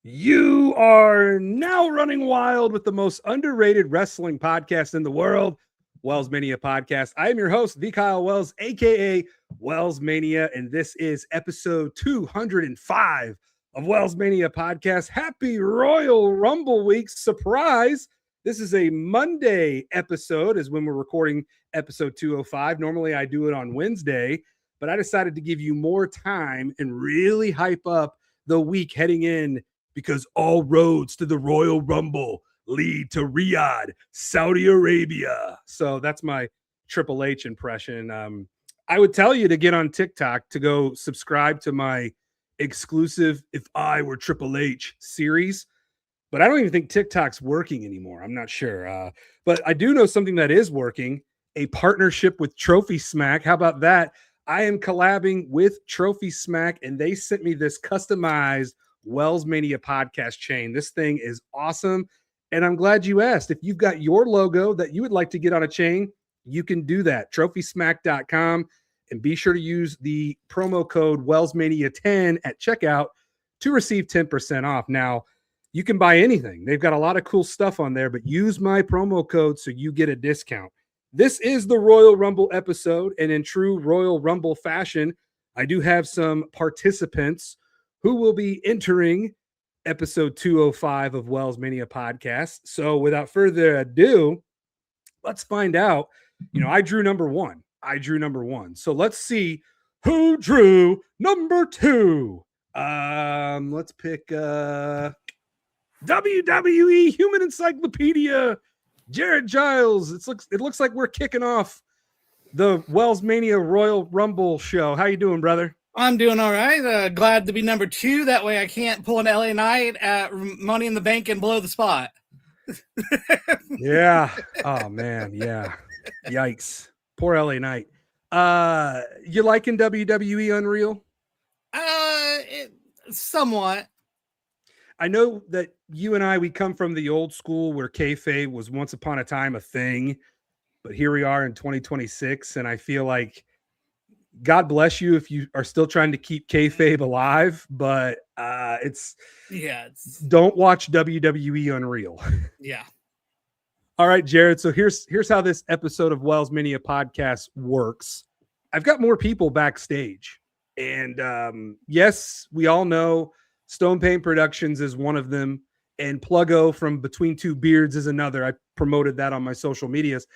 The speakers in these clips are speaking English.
You are now running wild with the most underrated wrestling podcast in the world, WellsMania Podcast. I am your host, V. Kyle Wells, aka WellsMania, and this is episode 205 of WellsMania Podcast. Happy Royal Rumble week. Surprise! This is a Monday episode, is when we're recording episode 205. Normally I do it on Wednesday, but I decided to give you more time and really hype up the week heading in, because all roads to the Royal Rumble lead to Riyadh, Saudi Arabia. So that's my Triple H impression. I would tell you to get on TikTok to go subscribe to my exclusive If I Were Triple H series. But I don't even think TikTok's working anymore. I'm not sure. But I do know something that is working, a partnership with Trophy Smack. How about that? I am collabing with Trophy Smack, and they sent me this customized WellsMania podcast chain. This thing is awesome, and I'm glad you asked. If you've got your logo that you would like to get on a chain, you can do that. TrophySmack.com, and be sure to use the promo code WellsMania10 at checkout to receive 10% off. Now, you can buy anything. They've got a lot of cool stuff on there, but use my promo code so you get a discount. This is the Royal Rumble episode, and in true Royal Rumble fashion, I do have some participants who will be entering episode 205 of WellsMania Podcast. So without further ado, let's find out. I drew number one. So let's see who drew number two. Let's pick WWE Human Encyclopedia, Jared Giles. It looks like we're kicking off the WellsMania Royal Rumble show. How you doing, brother? I'm doing all right. Glad to be number two. That way I can't pull an LA Knight at Money in the Bank and blow the spot. Yeah. Oh, man. Yeah. Yikes. Poor LA Knight. You liking WWE Unreal? Somewhat. I know that you and I, we come from the old school where kayfabe was once upon a time a thing, but here we are in 2026, and I feel like God bless you if you are still trying to keep kayfabe alive, but don't watch WWE Unreal. Yeah. All right, Jared. So here's how this episode of WellsMania Podcast works. I've got more people backstage, and yes, we all know Stone Pain Productions is one of them, and Pluggo from Between Two Beards is another. I promoted that on my social medias.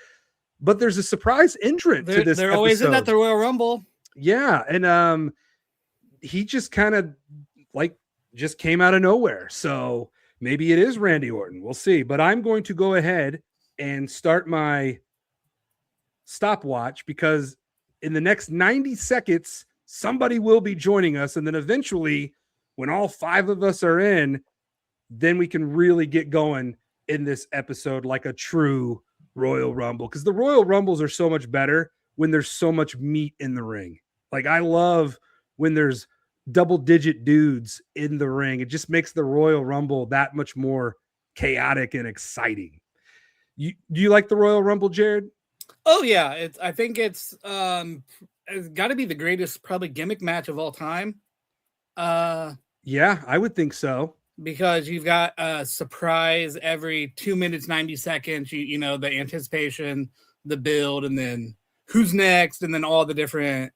But there's a surprise entrant to this They're episode. always in at the Royal Rumble. Yeah, and he just kind of just came out of nowhere. So maybe it is Randy Orton. We'll see. But I'm going to go ahead and start my stopwatch, because in the next 90 seconds, somebody will be joining us. And then eventually, when all five of us are in, then we can really get going in this episode like a true Royal Rumble, because the Royal Rumbles are so much better when there's so much meat in the ring. Like, I love when there's double-digit dudes in the ring. It just makes the Royal Rumble that much more chaotic and exciting. Do you like the Royal Rumble, Jared? Oh yeah, I think it's got to be the greatest probably gimmick match of all time. Yeah, I would think so. Because you've got a surprise every 2 minutes, 90 seconds, you know, the anticipation, the build, and then who's next, and then all the different,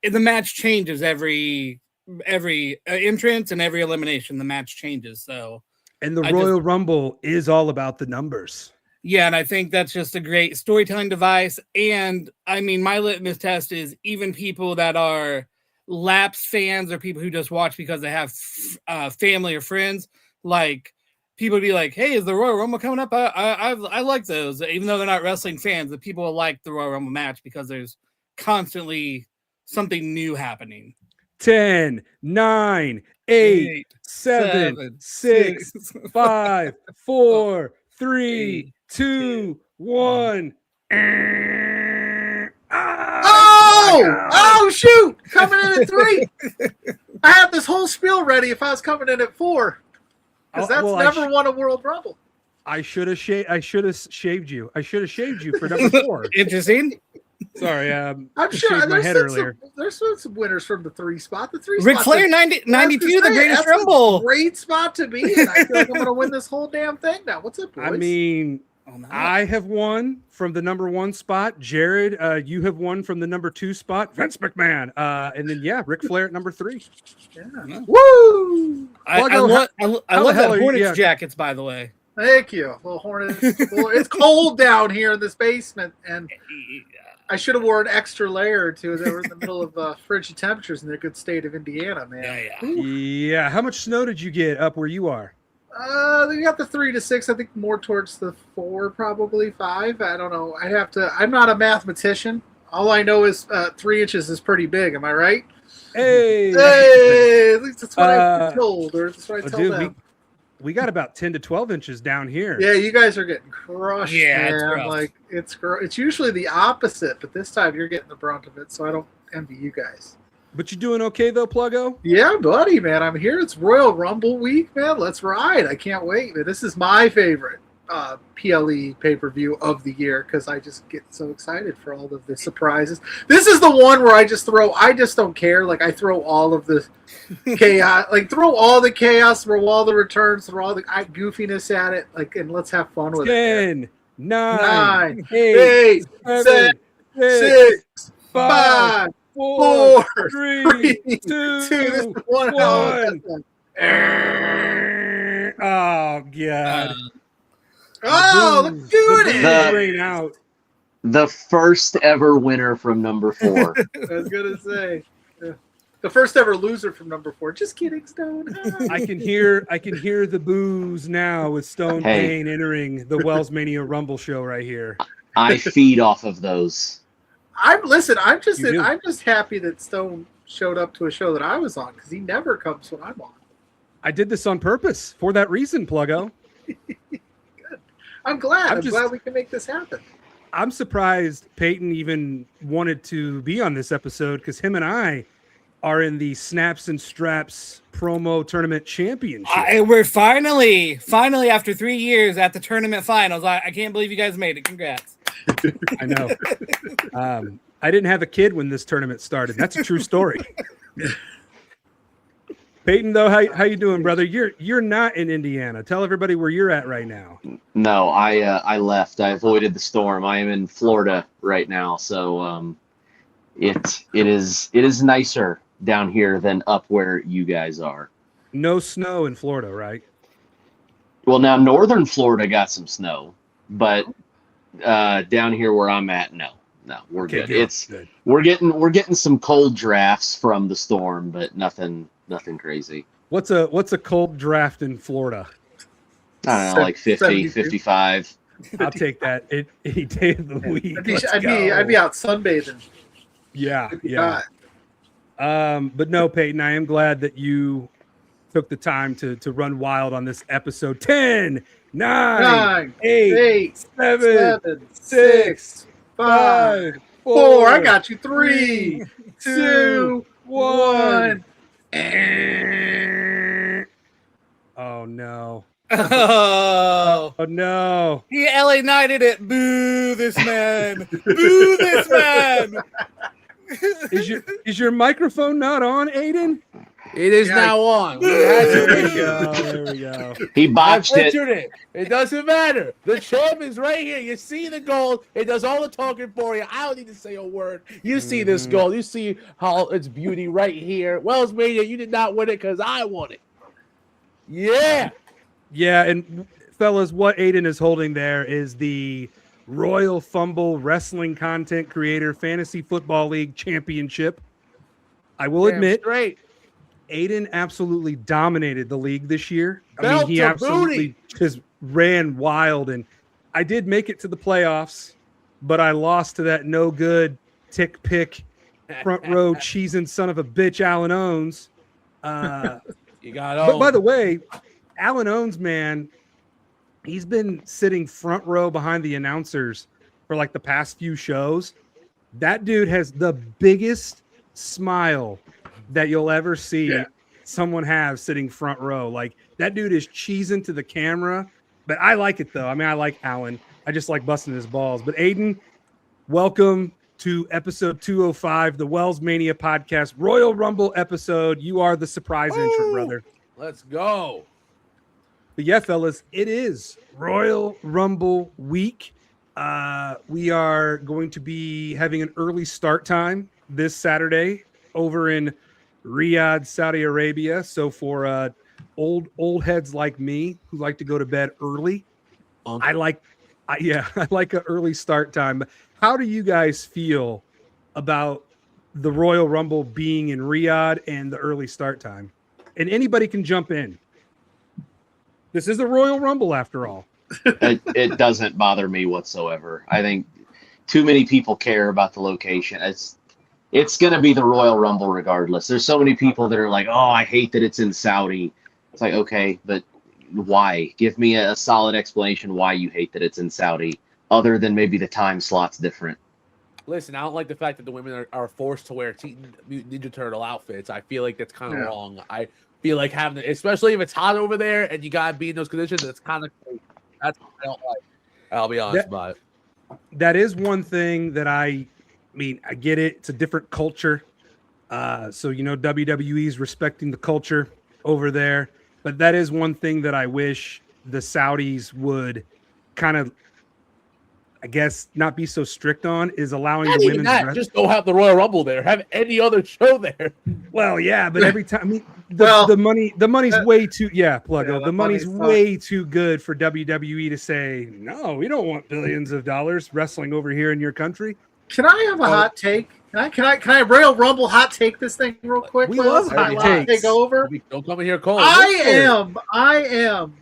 the match changes every entrance and every elimination, the match changes. So, and the Royal Rumble is all about the numbers. Yeah, and I think that's just a great storytelling device. And I mean, my litmus test is even people that are lapsed fans or people who just watch because they have family or friends, like people be like, hey, is the Royal Rumble coming up? I like those, even though they're not wrestling fans. The people like the Royal Rumble match because there's constantly something new happening. 10, 9, 8, 7, 6, 5, 4, 3, 2, 1. Oh, shoot! Coming in at 3. I had this whole spiel ready if I was coming in at 4. Because that's never won a World Rumble. I should have shaved you. I should have shaved you for number 4. Interesting. Sorry, I'm sure there's some winners from the 3 spot. The 3 Ric spot. Flair 92, the Greatest Rumble. Great spot to be in. I feel like I'm going to win this whole damn thing now. What's up, boys? I mean, I have won from the number 1 spot. Jared, you have won from the number 2 spot. Vince McMahon. And then, Ric Flair at number 3. Yeah. Woo! I love that Hornets jackets, by the way. Thank you. Little Hornets. It's cold down here in this basement, and I should have worn an extra layer or two. They were in the middle of frigid temperatures in the good state of Indiana, man. Yeah. How much snow did you get up where you are? They got the 3 to 6. I think more towards the 4, probably 5. I don't know. I'm not a mathematician. All I know is 3 inches is pretty big. Am I right? Hey! At least that's what I've been told, or that's what I told them. We got about 10 to 12 inches down here. Yeah, you guys are getting crushed. Yeah, man. It's usually the opposite, but this time you're getting the brunt of it, so I don't envy you guys. But you doing okay though, Pluggo? Yeah, buddy, man. I'm here. It's Royal Rumble week, man. Let's ride. I can't wait, man. This is my favorite PLE pay-per-view of the year because I just get so excited for all of the surprises. This is the one where I just don't care. Like, I throw all of the chaos, throw all the chaos, throw all the returns, throw all the goofiness at it, and let's have fun with 10, it. 9, 8, 7, 6, 5, 4, 3, 2, 1. Oh, God. Let's do it. The first ever winner from number 4. I was going to say. The first ever loser from number 4. Just kidding, Stone. I can hear the boos now with Stone Payne entering the WellsMania Rumble show right here. I feed off of those. I'm just happy that Stone showed up to a show that I was on because he never comes when I'm on. I did this on purpose for that reason, Pluggo. Good. I'm glad. I'm glad we can make this happen. I'm surprised Payton even wanted to be on this episode because him and I are in the Snaps and Straps promo tournament championship. We're finally after 3 years at the tournament finals. I can't believe you guys made it. Congrats. I know. I didn't have a kid when this tournament started. That's a true story. Payton, though, how you doing, brother? You're not in Indiana. Tell everybody where you're at right now. No, I left. I avoided the storm. I am in Florida right now, so it is nicer down here than up where you guys are. No snow in Florida, right? Well, now northern Florida got some snow, but down here where I'm at, no, we're good. Good. We're getting some cold drafts from the storm, but nothing crazy. What's a cold draft in Florida? I don't know, like 50, 72. 55. I'll take that any day of the week. I'd be out sunbathing. Yeah. But no, Payton, I am glad that you took the time to run wild on this episode. 10, 9, 8, 7, 6, 5, 4. I got you. 3, 2, 1. Oh no. Oh no. He LA Knighted it. Boo this man. Boo this man. Is your microphone not on, Aiden? It is now on. There we go. He botched it. It doesn't matter. The champ is right here. You see the gold. It does all the talking for you. I don't need to say a word. You see this gold. You see how its beauty right here. WellsMania, you did not win it because I won it. Yeah. Yeah, and fellas, what Aiden is holding there is the Royal Fumble Wrestling Content Creator Fantasy Football League Championship. I will admit, great. Aiden absolutely dominated the league this year. Belt he to absolutely just ran wild, and I did make it to the playoffs, but I lost to that no good tick pick front row cheesing son of a bitch Alan Owens. You got But by the way, Alan Owens, man, he's been sitting front row behind the announcers for like the past few shows. That dude has the biggest smile that you'll ever see someone have sitting front row. Like, that dude is cheesing to the camera, but I like it though. I mean, I like Alan. I just like busting his balls. But Aiden, welcome. to episode 205, the WellsMania Podcast Royal Rumble episode. You are the surprise entrant, brother. Let's go. But yeah, fellas, it is Royal Rumble week. We are going to be having an early start time this Saturday over in Riyadh, Saudi Arabia. So for old heads like me who like to go to bed early, I like an early start time. How do you guys feel about the Royal Rumble being in Riyadh and the early start time? And anybody can jump in. This is the Royal Rumble after all. It doesn't bother me whatsoever. I think too many people care about the location. It's going to be the Royal Rumble regardless. There's so many people that are like, oh, I hate that it's in Saudi. It's like, okay, but why? Give me a solid explanation why you hate that it's in Saudi, other than maybe the time slot's different. Listen, I don't like the fact that the women are forced to wear Ninja Turtle outfits. I feel like that's kind of wrong. I feel like having, especially if it's hot over there and you gotta be in those conditions, it's kind of crazy. That's what I don't like. I'll be honest about it. That is one thing that I get it. It's a different culture. So, WWE is respecting the culture over there. But that is one thing that I wish the Saudis would kind of, I guess, not be so strict on, is allowing the women's dress. Just go have the Royal Rumble there. Have any other show there. Well, yeah, but every time, the money's way too, Pluggo. The money's way too good for WWE to say, no, we don't want billions of dollars wrestling over here in your country. Can I have a hot take? Can I Royal Rumble hot take this thing real quick? We love hot takes. Take over. Don't come in here cold. I am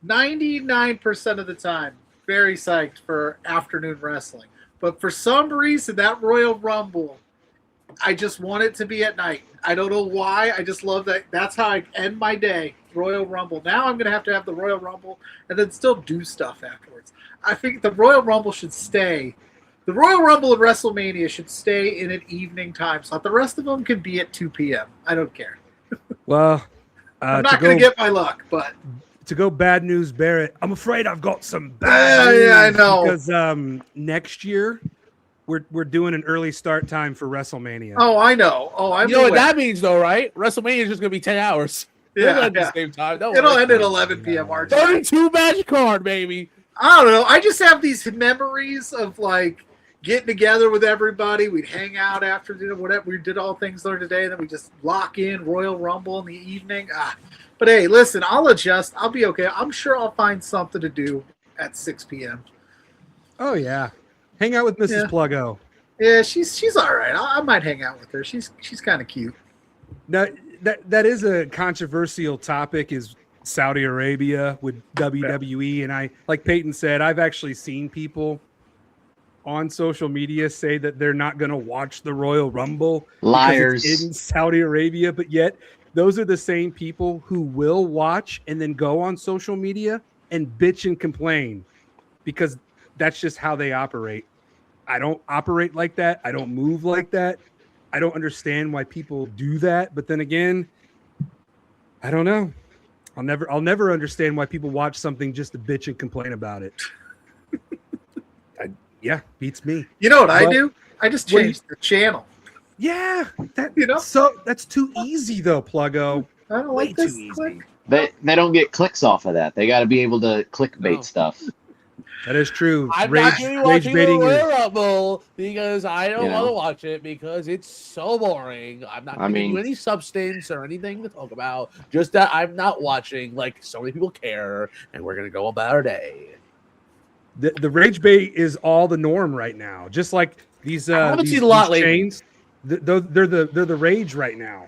99% of the time very psyched for afternoon wrestling. But for some reason, that Royal Rumble, I just want it to be at night. I don't know why. I just love that. That's how I end my day, Royal Rumble. Now I'm going to have the Royal Rumble and then still do stuff afterwards. I think the Royal Rumble should stay. The Royal Rumble and WrestleMania should stay in an evening time slot. The rest of them can be at 2 p.m. I don't care. Well, I'm not going to get my luck, but to go bad news, Barrett, I'm afraid I've got some bad news. Yeah, I know. Because next year we're doing an early start time for WrestleMania. Oh, I know. Oh, I'm. You know what that means, though, right? WrestleMania is just going to be 10 hours. Yeah, at the same time. It'll end at 11 p.m. our time. 32 match card, baby. I don't know. I just have these memories of like getting together with everybody. We'd hang out after whatever we did, all things learned today. And then we just lock in Royal Rumble in the evening. But hey, listen, I'll adjust. I'll be okay. I'm sure I'll find something to do at 6 p.m. Oh yeah, hang out with Mrs. Pluggo. Yeah, she's all right. I might hang out with her. She's kind of cute. Now that is a controversial topic, is Saudi Arabia with WWE, and I, like Payton said, I've actually seen people on social media say that they're not going to watch the Royal Rumble. Liars. In Saudi Arabia, but yet those are the same people who will watch and then go on social media and bitch and complain, because that's just how they operate. I don't operate like that. I don't move like that. I don't understand why people do that. But then again, I don't know. I'll never understand why people watch something just to bitch and complain about it. Beats me. You know what I do? I just change the channel. Yeah, that so that's too easy though, Pluggo. I don't like this click. They don't get clicks off of that. They got to be able to clickbait stuff. That is true. I'm not going to be watching the Royal Rumble because I don't want to watch it because it's so boring. I'm not giving you any substance or anything to talk about. Just that I'm not watching like so many people care, and we're going to go about our day. The rage bait is all the norm right now. Just like these I haven't seen a lot lately. Chains, they're the rage right now.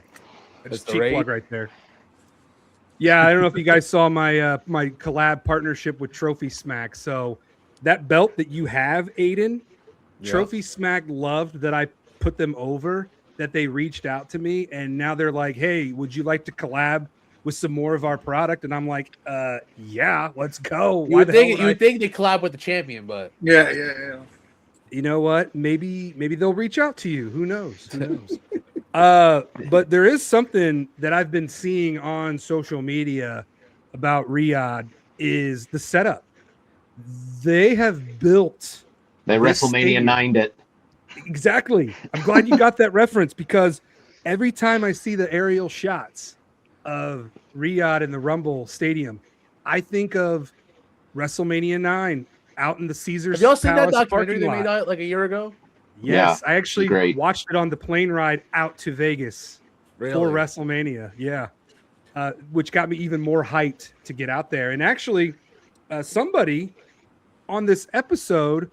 That's cheap plug right there. Yeah, I don't know if you guys saw my my collab partnership with Trophy Smack. So that belt that you have, Aiden, Trophy Smack loved that I put them over, that they reached out to me, and now they're like, hey, would you like to collab with some more of our product? And I'm like, yeah, let's go. You would think they collab with the champion, but yeah. You know what? Maybe they'll reach out to you. Who knows? But there is something that I've been seeing on social media about Riyadh is the setup. They have built. They WrestleMania 9'd it. Exactly. I'm glad you got that reference because every time I see the aerial shots of Riyadh in the Rumble Stadium, I think of WrestleMania 9 out in the Caesars Have y'all seen that Palace documentary parking they lot. made out like a year ago? Yes, Yeah, I actually great. watched it on the plane ride out to Vegas for WrestleMania. Yeah, which got me even more hyped to get out there. And actually, somebody on this episode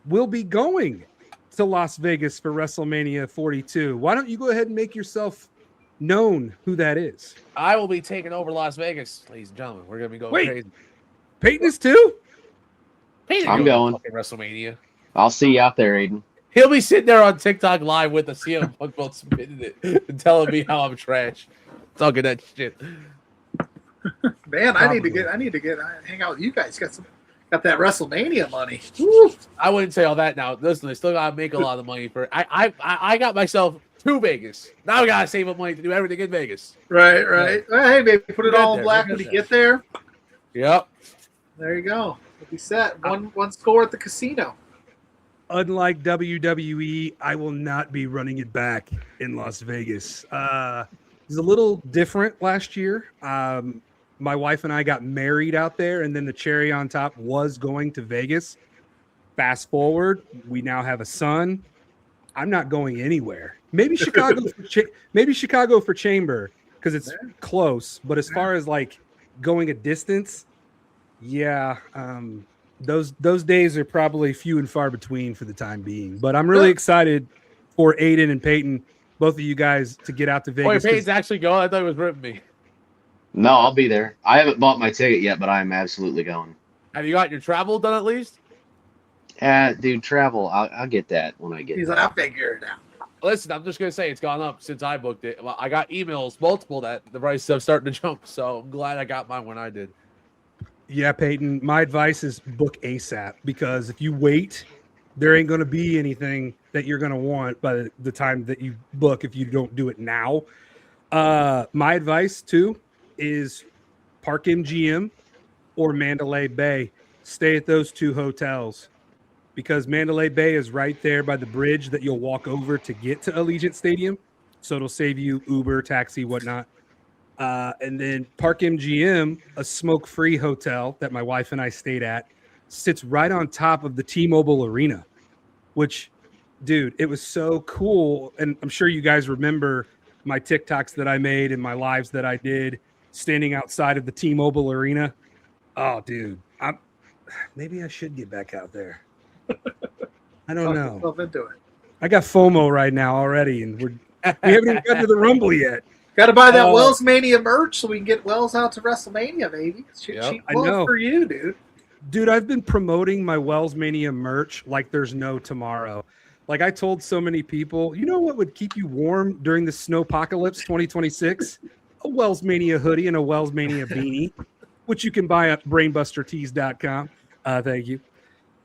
will be going to Las Vegas for WrestleMania 42. Why don't you go ahead and make yourself known who that is? I will be taking over Las Vegas, ladies and gentlemen. We're gonna be going crazy. Peyton is too? Peyton I'm going. Fucking WrestleMania. I'll see you out there, Aiden. He'll be sitting there on TikTok live with the CM Punk belt submitting it and telling me how I'm trash. Talking that shit. Man, I need to hang out with you guys. Got that WrestleMania money. Woo. I wouldn't say all that now. Listen, I still gotta make a lot of money for. I got myself to Vegas. Now I gotta save up money to do everything in Vegas. Right. Hey, maybe put it all in black when you get there. Yep. There you go. We'll be set. One score at the casino. Unlike WWE, I will not be running it back in Las Vegas. It was a little different last year. My wife and I got married out there, and then the cherry on top was going to Vegas. Fast forward, we now have a son. I'm not going anywhere. Maybe Chicago. Maybe Chicago for Chamber because it's close. But as far as like going a distance, yeah, those days are probably few and far between for the time being. But I'm really excited for Aiden and Peyton, both of you guys, to get out to Vegas. Wait, Peyton's actually going? I thought he was ripping me. No, I'll be there. I haven't bought my ticket yet, but I am absolutely going. Have you got your travel done at least? Dude, travel. I'll get that when I get He's there. like, I'll figure it out. Listen, I'm just gonna say it's gone up since I booked it. Well, I got emails multiple that the price is starting to jump, so I'm glad I got mine when I did. Yeah, Peyton, my advice is book ASAP because if you wait, there ain't going to be anything that you're going to want by the time that you book if you don't do it now. My advice, too, is Park MGM or Mandalay Bay. Stay at those two hotels because Mandalay Bay is right there by the bridge that you'll walk over to get to Allegiant Stadium. So it'll save you Uber, taxi, whatnot. And then Park MGM, a smoke-free hotel that my wife and I stayed at, sits right on top of the T-Mobile Arena, which, dude, it was so cool. And I'm sure you guys remember my TikToks that I made and my lives that I did standing outside of the T-Mobile Arena. Oh, dude, maybe I should get back out there. I don't know. Myself into it. I got FOMO right now already, and we haven't even got to the Rumble yet. Got to buy that WellsMania merch so we can get Wells out to WrestleMania, baby. Cheap I know. for you, dude. Dude, I've been promoting my WellsMania merch like there's no tomorrow. Like I told so many people, you know what would keep you warm during the snowpocalypse 2026? A WellsMania hoodie and a WellsMania beanie, which you can buy at brainbustertees.com. Thank you.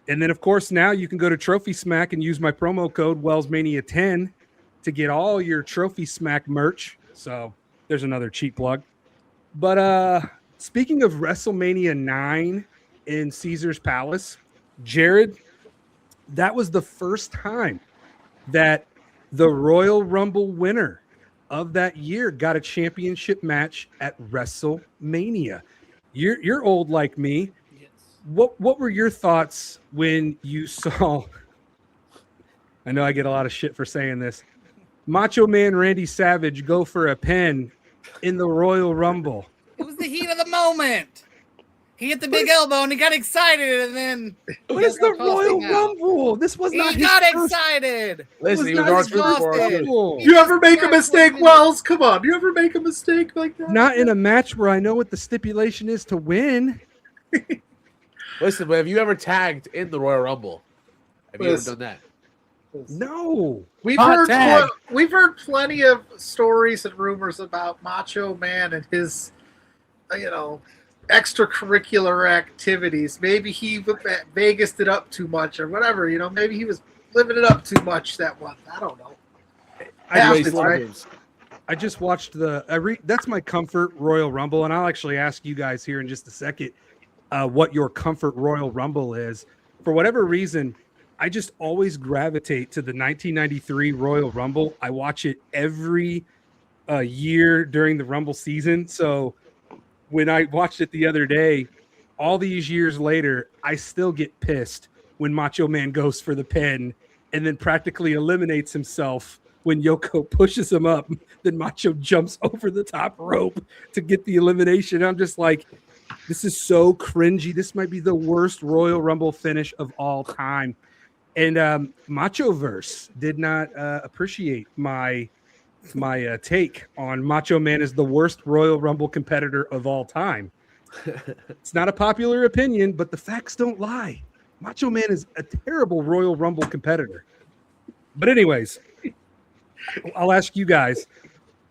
And then, of course, now you can go to Trophy Smack and use my promo code WellsMania10 to get all your Trophy Smack merch. So there's another cheap plug. But speaking of WrestleMania 9 in Caesars Palace, Jared, that was the first time that the Royal Rumble winner of that year got a championship match at WrestleMania. You're old like me. Yes. What were your thoughts when you saw? I know I get a lot of shit for saying this. Macho Man Randy Savage go for a pin in the Royal Rumble. It was the heat of the moment. He hit the big elbow and he got excited, and then What is the Royal Rumble? This was not he his got first. excited. Listen, he was not our his first before. Rumble. You ever make a mistake, Wells? Come on. You ever make a mistake like that? Not in a match where I know what the stipulation is to win. Listen, but have you ever tagged in the Royal Rumble? Have you ever done that? No. We've Hot tag. heard plenty of stories and rumors about Macho Man and his, extracurricular activities. Maybe he Vegased it up too much or whatever. Maybe he was living it up too much that month. I don't know. I just watched that's my comfort Royal Rumble, and I'll actually ask you guys here in just a second what your comfort Royal Rumble is. For whatever reason, I just always gravitate to the 1993 Royal Rumble. I watch it every year during the Rumble season. So when I watched it the other day, all these years later, I still get pissed when Macho Man goes for the pin and then practically eliminates himself when Yoko pushes him up. Then Macho jumps over the top rope to get the elimination. I'm just like, this is so cringy. This might be the worst Royal Rumble finish of all time. And Machoverse did not appreciate my take on Macho Man as the worst Royal Rumble competitor of all time. It's not a popular opinion, but the facts don't lie. Macho Man is a terrible Royal Rumble competitor. But anyways, I'll ask you guys,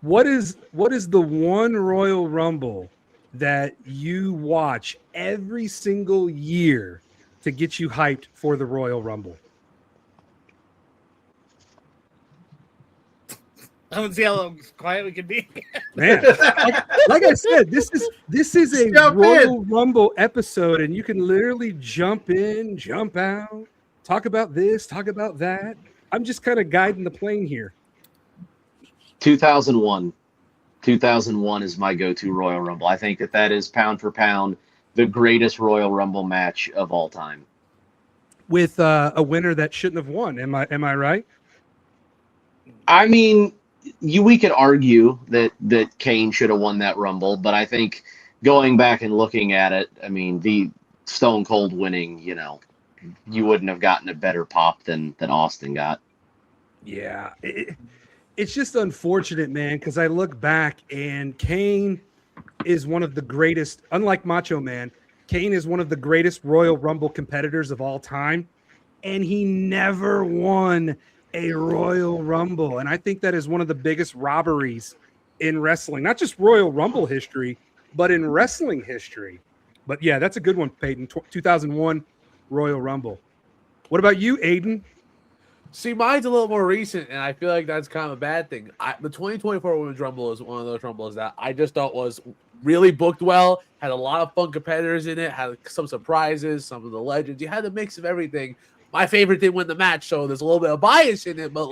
what is the one Royal Rumble that you watch every single year to get you hyped for the Royal Rumble? I don't see how quiet we can be. Man, like I said, this is a Royal Rumble episode, and you can literally jump in, jump out, talk about this, talk about that. I'm just kind of guiding the plane here. 2001. 2001 is my go-to Royal Rumble. I think that is pound for pound the greatest Royal Rumble match of all time. With a winner that shouldn't have won. Am I right? I mean, we could argue that Kane should have won that Rumble, but I think going back and looking at it, I mean, the Stone Cold winning, you wouldn't have gotten a better pop than Austin got. Yeah, it's just unfortunate, man, because I look back and Kane is one of the greatest, unlike Macho Man, Kane is one of the greatest Royal Rumble competitors of all time, and he never won a Royal Rumble. And I think that is one of the biggest robberies in wrestling, not just Royal Rumble history, but in wrestling history. But yeah, that's a good one, Payton. 2001 Royal Rumble. What about you, Aiden? See, mine's a little more recent, and I feel like that's kind of a bad thing. The 2024 Women's Rumble is one of those Rumbles that I just thought was really booked well, had a lot of fun competitors in it, had some surprises, some of the legends. You had a mix of everything. My favorite didn't win the match, so there's a little bit of bias in it, but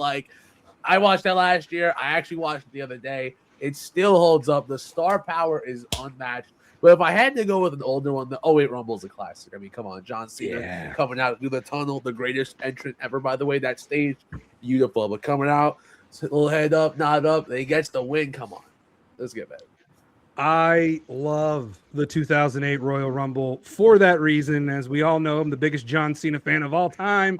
I watched that last year. I actually watched it the other day. It still holds up. The star power is unmatched. But if I had to go with an older one, the 08 Rumble is a classic. I mean, come on, John Cena coming out through the tunnel, the greatest entrant ever, by the way. That stage, beautiful. But coming out, little head up, nod up, he gets the win. Come on. Let's get better. I love the 2008 Royal Rumble for that reason. As we all know, I'm the biggest John Cena fan of all time.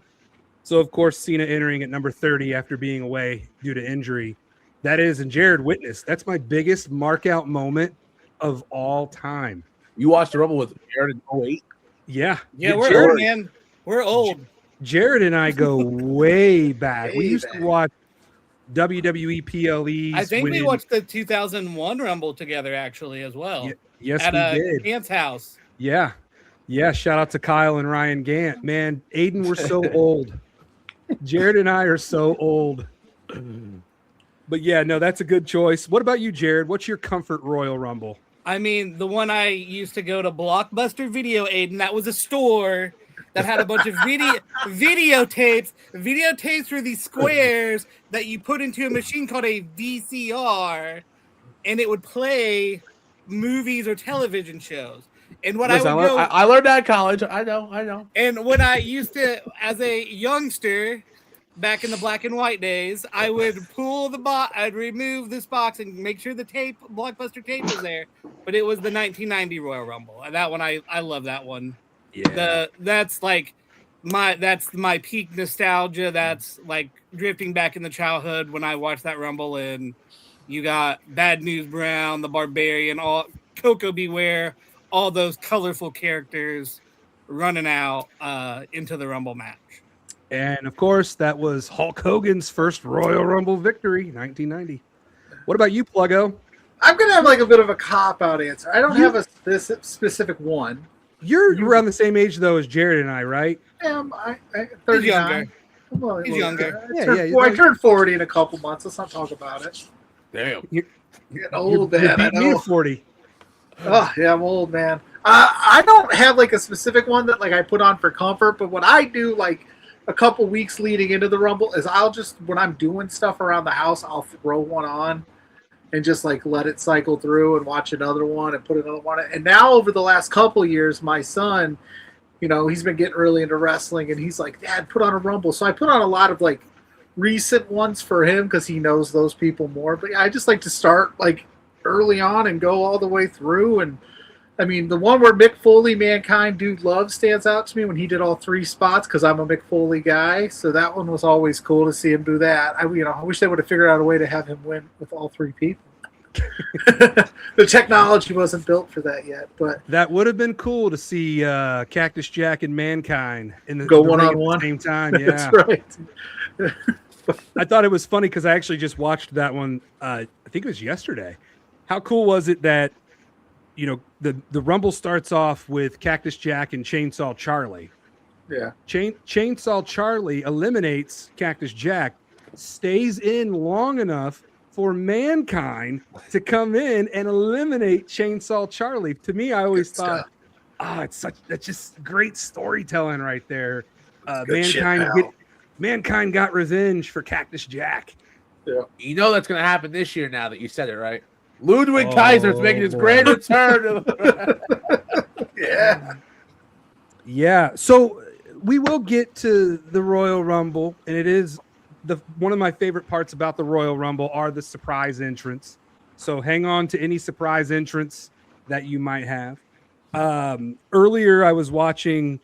So, of course, Cena entering at number 30 after being away due to injury. That is, and Jared witnessed, that's my biggest mark-out moment of all time. You watched the Rumble with Jared in 08? Yeah. Yeah, we're Jared, old, man. We're old. Jared and I go way back. We used to watch WWE PLEs. I think we watched the 2001 Rumble together, actually, as well. Yes, at we did. Gant's house. Yeah. Shout out to Kyle and Ryan Gant. Man, Aiden, we're so old. Jared and I are so old. But yeah, no, that's a good choice. What about you, Jared? What's your comfort Royal Rumble? I mean, the one I used to go to, Blockbuster Video, Aiden. That was a store that had a bunch of videotapes. Videotapes were these squares that you put into a machine called a VCR, and it would play movies or television shows. And what I learned that in college. I know. And when I used to, as a youngster, back in the black and white days, I would pull the box, I'd remove this box and make sure the Blockbuster tape was there. But it was the 1990 Royal Rumble. And that one, I love that one. Yeah. That's my peak nostalgia. That's like drifting back in the childhood when I watched that Rumble, and you got Bad News Brown, the Barbarian, all Coco Beware, all those colorful characters running out into the Rumble match. And of course, that was Hulk Hogan's first Royal Rumble victory, 1990. What about you, Pluggo? I'm going to have a bit of a cop-out answer. I don't have a specific one. You're around the same age, though, as Jared and I, right? I'm 39. He's younger. Well, he's younger. I turned 40 in a couple months. Let's not talk about it. Damn. You're getting old, man. I know. 40. Oh, yeah, I'm old, man. I don't have a specific one that I put on for comfort, but what I do a couple weeks leading into the Rumble is I'll just, when I'm doing stuff around the house, I'll throw one on and just like let it cycle through and watch another one and put another one. And now over the last couple years, my son, you know, he's been getting really into wrestling and he's like, Dad, put on a Rumble. So I put on a lot of like recent ones for him because he knows those people more. But yeah, I just like to start like early on and go all the way through. And I mean, the one where Mick Foley, Mankind, Dude Love stands out to me when he did all 3 spots because I'm a Mick Foley guy. So that one was always cool to see him do that. I wish they would have figured out a way to have him win with all 3 people. The technology wasn't built for that yet, but that would have been cool to see Cactus Jack and Mankind in the go the ring at the one-on-one. same time. Yeah, That's right. I thought it was funny because I actually just watched that one. I think it was yesterday. How cool was it that, you know, the Rumble starts off with Cactus Jack and Chainsaw Charlie. Yeah. Chainsaw Charlie eliminates Cactus Jack, stays in long enough for Mankind to come in and eliminate Chainsaw Charlie. To me, I always thought, that's just great storytelling right there. Mankind got revenge for Cactus Jack. Yeah. You know that's going to happen this year now that you said it, right? Ludwig Kaiser's making his grand return. Yeah. Yeah. So we will get to the Royal Rumble, and it is one of my favorite parts about the Royal Rumble are the surprise entrants. So hang on to any surprise entrants that you might have. Earlier, I was watching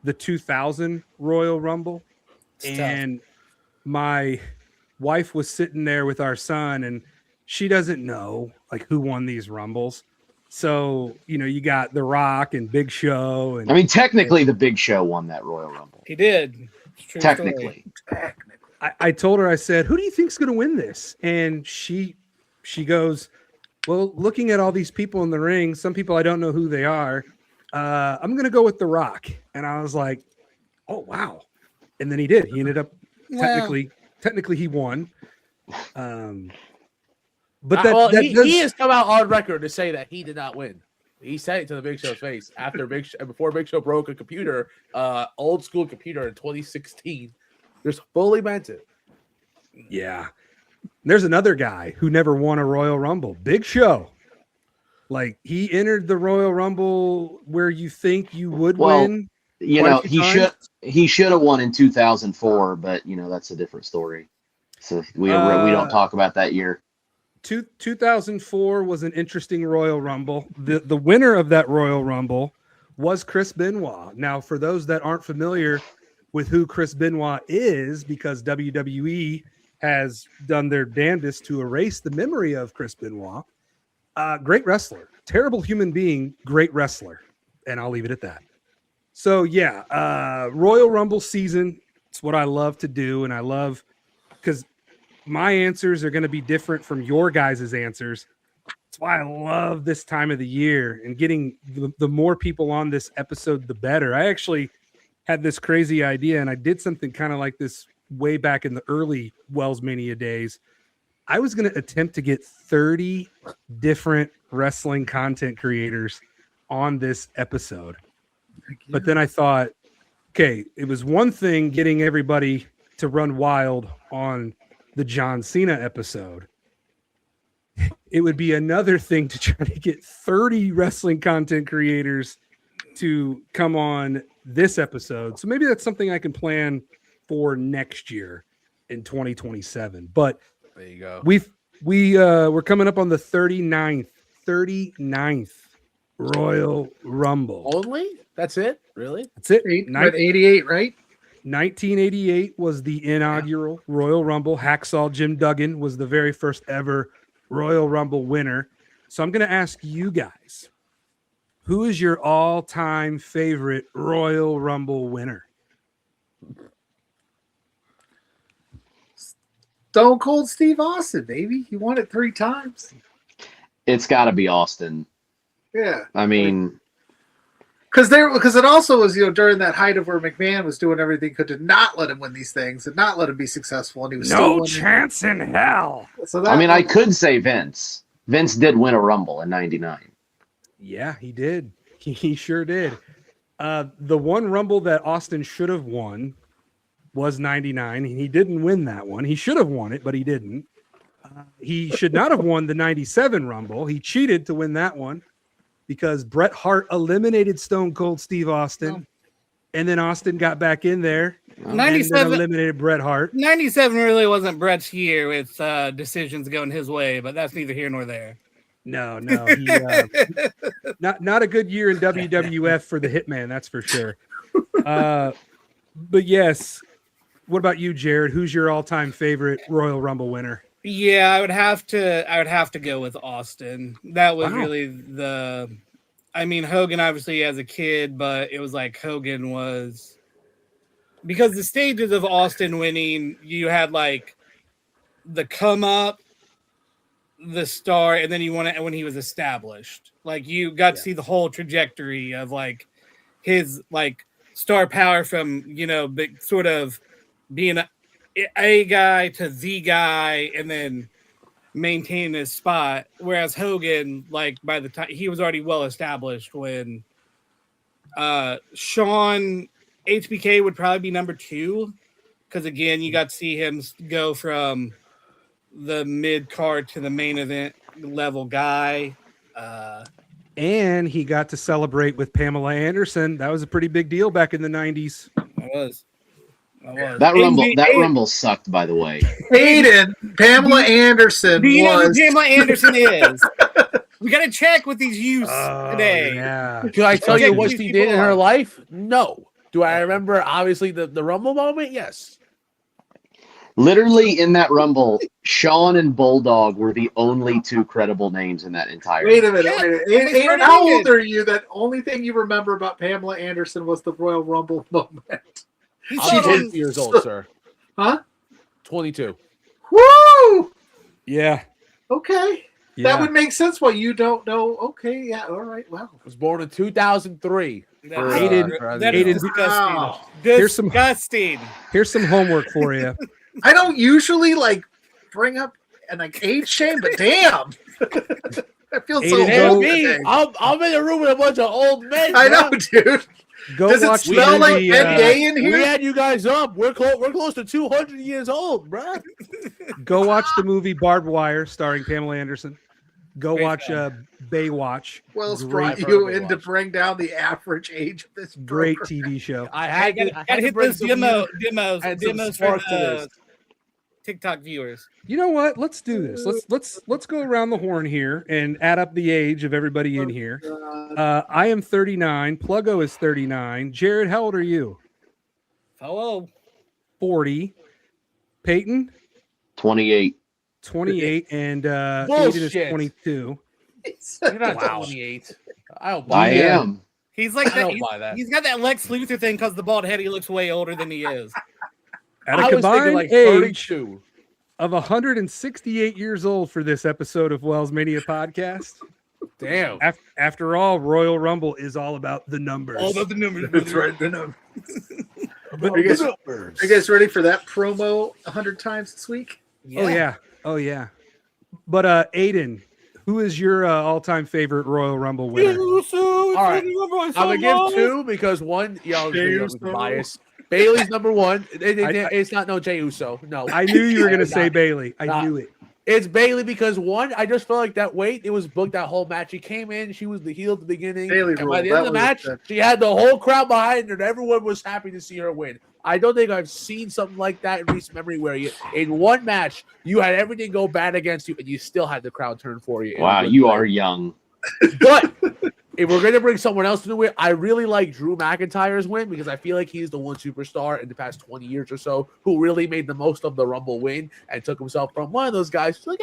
the 2000 Royal Rumble, and my wife was sitting there with our son, and she doesn't know like who won these Rumbles. So, you know, you got The Rock and Big Show. And I mean, technically, the Big Show won that Royal Rumble. He did. True Technically. story. I told her, I said, who do you think's going to win this? And she goes, well, looking at all these people in the ring, some people I don't know who they are. I'm going to go with The Rock. And I was like, oh, wow. And then he did. He ended up technically he won. But he has come out on record to say that he did not win. He said it to the Big Show's face before Big Show broke a computer, old school computer in 2016. Just fully meant it. Yeah. There's another guy who never won a Royal Rumble. Big Show. Like, he entered the Royal Rumble where you think you would win. You know, he should have won in 2004, but you know, that's a different story. So we don't talk about that year. 2004 was an interesting Royal Rumble. The winner of that Royal Rumble was Chris Benoit. Now, for those that aren't familiar with who Chris Benoit is, because WWE has done their damnedest to erase the memory of Chris Benoit, great wrestler, terrible human being, great wrestler. And I'll leave it at that. So yeah, Royal Rumble season, it's what I love to do. And I love, because my answers are going to be different from your guys' answers. That's why I love this time of the year, and getting the more people on this episode, the better. I actually had this crazy idea, and I did something kind of like this way back in the early WellsMania days. I was going to attempt to get 30 different wrestling content creators on this episode. But then I thought, okay, it was one thing getting everybody to run wild on the John Cena episode. It would be another thing to try to get 30 wrestling content creators to come on this episode. So maybe that's something I can plan for next year in 2027. But there you go. We're coming up on the 39th Royal Rumble. Only? That's it? Really? That's it. 88, right? 1988 was the inaugural Royal Rumble. Hacksaw Jim Duggan was the very first ever Royal Rumble winner. So I'm going to ask you guys, who is your all-time favorite Royal Rumble winner? Stone Cold Steve Austin, baby. He won it 3 times. It's got to be Austin. Yeah. I mean, because it also was, during that height of where McMahon was doing everything to not let him win these things and not let him be successful, and he was still winning. Chance in hell. So I could say Vince. Vince did win a Rumble in '99. Yeah, he did. He sure did. The one Rumble that Austin should have won was 99. He didn't win that one. He should have won it, but he didn't. He should not have won the 97 Rumble. He cheated to win that one because Bret Hart eliminated Stone Cold Steve Austin. And then Austin got back in there 97 and eliminated Bret Hart. 97 really wasn't Bret's year with decisions going his way, but that's neither here nor there. No, he, not a good year in WWF for the Hitman, that's for sure. But yes, what about you, Jared? Who's your all-time favorite Royal Rumble winner? Yeah, I would have to go with Austin. That was really the. I mean, Hogan obviously as a kid, but it was like Hogan was because the stages of Austin winning, you had like the come up, the star, and then you won it when he was established. Like you got to see the whole trajectory of like his like star power from big sort of being a guy to the guy, and then maintaining his spot, whereas Hogan, like by the time he was already well established when Shawn HBK would probably be number 2 because again you got to see him go from the mid card to the main event level guy, and he got to celebrate with Pamela Anderson. That was a pretty big deal back in the 90s. It was. That rumble sucked, by the way. Payton, Pamela Anderson Do you know who was. Pamela Anderson is? We got to check with these youths today. Yeah. Can I tell you Check what these she people did in her out. life? No. Do I remember, obviously, the Rumble moment? Yes. Literally in that Rumble, Shawn and Bulldog were the only 2 credible names in that entire. Wait a minute. they Aiden, started how it. old are you? That only thing you remember about Pamela Anderson was the Royal Rumble moment. He's I'm on- 22 years old, sir. Huh? 22. Woo! Yeah. Okay. Yeah. That would make sense why you don't know. Okay, yeah, all right. Wow. Was born in 2003. That is Aiden- disgusting. Wow. Here's some- Disgusting. Here's some homework for you. I don't usually bring up and age shame, but damn. I feel so Aiden, Hey, old me, today. I'm in a room with a bunch of old men. I bro. know, dude. Go Does it watch smell the like movie, NDA in We here? had you guys up. We're close to 200 years old, bro. Go watch the movie Barbed Wire starring Pamela Anderson. Go Great watch film. Baywatch. Wells Great- brought you in to bring down the average age of this Great program. TV show. I Gotta hit bring those some demos and some for spark to the this. TikTok viewers. You know what? Let's do this. Let's go around the horn here and add up the age of everybody in here. I am 39. Pluggo is 39. Jared, how old are you? Hello. 40. Peyton, 28. 28, and Aiden is Bullshit. 22. You're not Wow. 28. I don't buy I that. am. He's like I that. don't buy that. He's got that Lex Luthor thing because the bald head. He looks way older than he is. At a I was thinking combined like age 32. of 168 years old for this episode of WellsMania Podcast. Damn. After all, Royal Rumble is all about the numbers. All about the numbers. That's right. The numbers. About Are you guys- the numbers. Are you guys ready for that promo 100 times this week? Oh yeah. Oh yeah. But Aiden, who is your all-time favorite Royal Rumble winner? All right. I'm gonna give 2 because one, with bias. Bailey's number 1. It's not no Jey Uso. No, I knew you were gonna say Not- Bailey. I not- knew it. It's Bailey because one, I just felt like that weight. It was booked that whole match. She came in, she was the heel at the beginning, Bailey and by ruled. the end of the That match, was she had the whole crowd behind her, and everyone was happy to see her win. I don't think I've seen something like that in recent memory where in one match you had everything go bad against you, and you still had the crowd turn for you. Wow, you are young. But if we're gonna bring someone else to the win, I really like Drew McIntyre's win because I feel like he's the one superstar in the past 20 years or so who really made the most of the Rumble win and took himself from one of those guys who's like,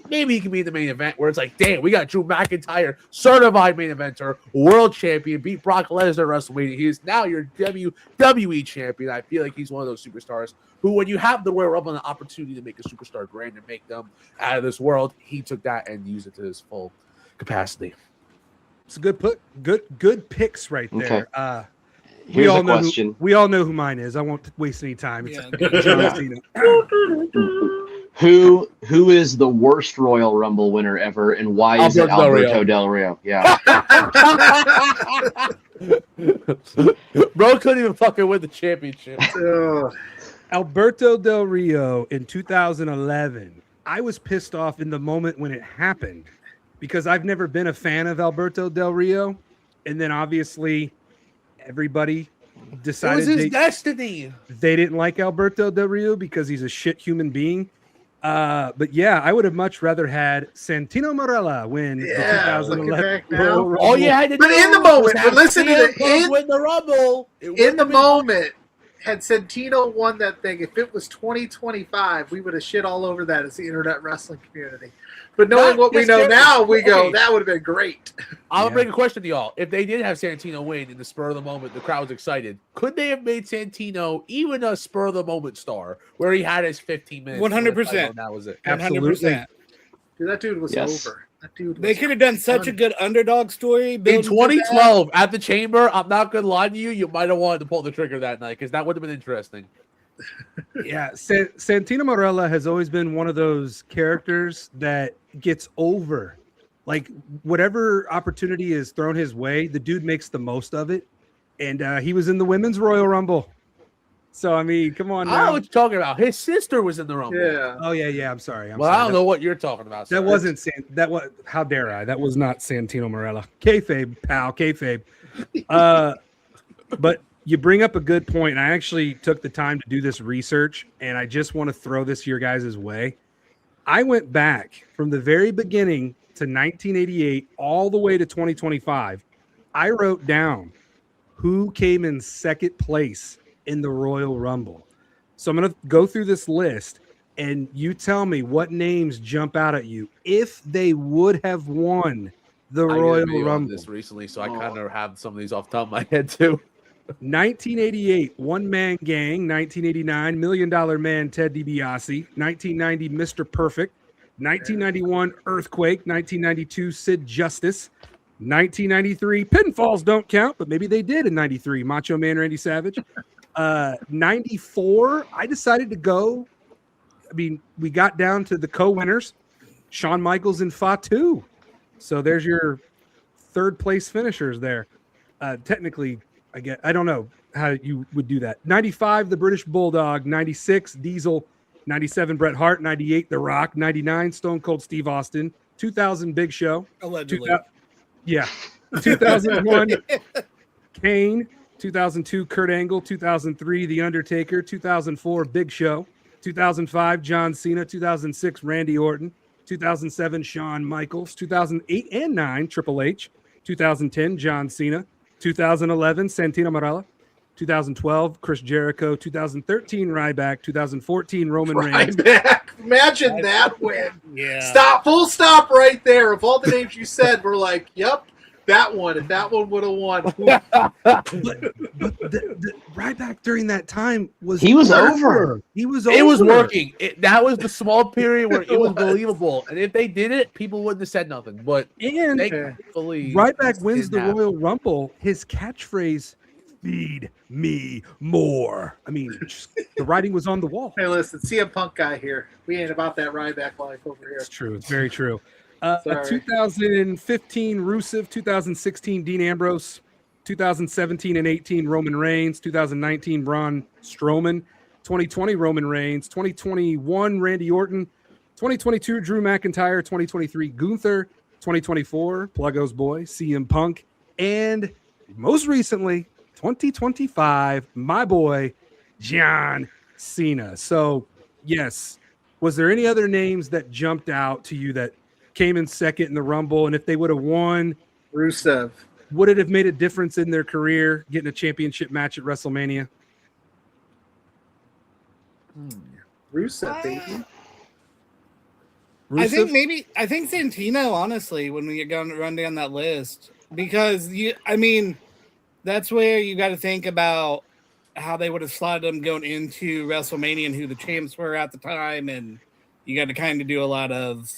maybe he can be in the main event, where it's like, damn, we got Drew McIntyre, certified main eventer, world champion, beat Brock Lesnar at WrestleMania. He is now your WWE champion. I feel like he's one of those superstars who, when you have the Royal Rumble and the opportunity to make a superstar brand and make them out of this world, he took that and used it to his full capacity. It's a good picks right there. Okay. We Here's all a know question. we all know who mine is. I won't waste any time. It's Yeah. John Cena. Who is the worst Royal Rumble winner ever, and why is it Alberto Del Alberto Del Rio? Rio. Yeah. Bro couldn't even fucking win the championship. Alberto Del Rio in 2011. I was pissed off in the moment when it happened because I've never been a fan of Alberto Del Rio. And then obviously everybody It decided was his destiny. they didn't like Alberto Del Rio because he's a shit human being. But yeah, I would have much rather had Santino Marella win the 2011 Royal Rumble. All you had to do But in the moment, was have but listen to CM the- Punk win the Rumble. In the moment, had Santino won that thing, if it was 2025, we would have shit all over that as the internet wrestling community. But knowing Not what we just know there- now, we go, okay. that would have been great. I'll Yeah. bring a question to y'all. If they did have Santino win in the spur of the moment, the crowd was excited. Could they have made Santino even a spur of the moment star where he had his 15 minutes? 100%. That was it. 100%. Dude, that dude was Yes. over. That dude They was could have done such a done. good underdog story. In building to that. 2012, at the Chamber, I'm not going to lie to you, you might have wanted to pull the trigger that night because that would have been interesting. Yeah, Santino Marella has always been one of those characters that gets over. Like whatever opportunity is thrown his way, the dude makes the most of it. And he was in the Women's Royal Rumble. So I mean, come on I don't know now. what you're talking about. His sister was in the Rumble. Yeah. Oh yeah. I'm sorry. Well, I don't know what you're talking about. That sir. wasn't that was how dare I? That was not Santino Marella. Kayfabe, pal, kayfabe. But you bring up a good point. And I actually took the time to do this research, and I just want to throw this your guys' way. I went back from the very beginning to 1988 all the way to 2025. I wrote down who came in second place in the Royal Rumble. So I'm going to go through this list, and you tell me what names jump out at you if they would have won the I did a Royal video on Rumble. this recently, so I kind of have some of these off the top of my head too. 1988, One Man Gang. 1989, $1 Million Man Ted DiBiase. 1990, Mr. Perfect. 1991, Earthquake. 1992, Sid Justice. 1993, Pinfalls Don't Count, but maybe they did in 93, Macho Man Randy Savage. 94, I decided to go. I mean, we got down to the co-winners, Shawn Michaels and Fatu. So there's your third place finishers there. Technically, I don't know how you would do that. 95, the British Bulldog. 96, Diesel. 97, Bret Hart. 98, The Rock. 99, Stone Cold Steve Austin. 2000, Big Show. Allegedly. 2001, Kane. 2002, Kurt Angle. 2003, The Undertaker. 2004, Big Show. 2005, John Cena. 2006, Randy Orton. 2007, Shawn Michaels. 2008 and 9, Triple H. 2010, John Cena. 2011, Santino Marella. 2012, Chris Jericho. 2013, Ryback. 2014, Roman Reigns. Ryback. Imagine that win. Yeah. Stop. Full stop right there. Of all the names you said, we're like, yep, that one. If that one would have won. But the Ryback during that time was He was over. He was It was over. working. That was the small period where it was was. believable. And if they did it, people wouldn't have said nothing. But And thankfully, Ryback wins the didn't happen. Royal Rumble. His catchphrase, "Feed me more." I mean, just, the writing was on the wall. Hey, listen, CM Punk guy here. We ain't about that Ryback life over here. It's true. It's very true. Sorry. 2015, Rusev. 2016, Dean Ambrose. 2017 and 18, Roman Reigns. 2019, Braun Strowman. 2020, Roman Reigns. 2021, Randy Orton. 2022, Drew McIntyre. 2023, Gunther. 2024, Pluggo's boy, CM Punk. And most recently, 2025, my boy, John Cena. So, yes, was there any other names that jumped out to you that came in second in the Rumble? And if they would have won, Rusev. would it have made a difference in their career getting a championship match at WrestleMania? Rusev, baby. I think Rusev? I think Santino, honestly, when we go run down that list, because that's where you got to think about how they would have slotted them going into WrestleMania and who the champs were at the time, and you got to kind of do a lot of,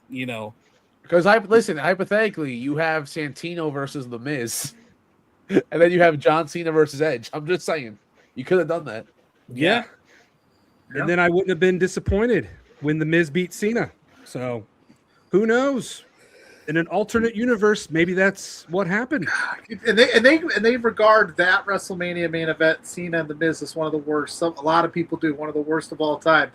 because listen, hypothetically, you have Santino versus The Miz, and then you have John Cena versus Edge. I'm just saying, you could have done that. Yeah. And then I wouldn't have been disappointed when The Miz beat Cena. So who knows? in an alternate universe, maybe that's what happened. And they regard that WrestleMania main event, Cena and The Miz, as one of the worst. A lot of people do, one of the worst of all time.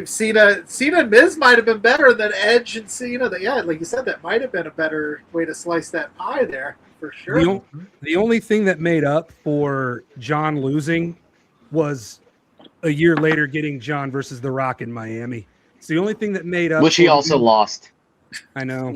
Cena and Miz might have been better than Edge and Cena. Yeah, like you said, that might have been a better way to slice that pie there, for sure. The only thing that made up for John losing was a year later getting John versus The Rock in Miami. It's the only thing that made up. Which he also lost. I know.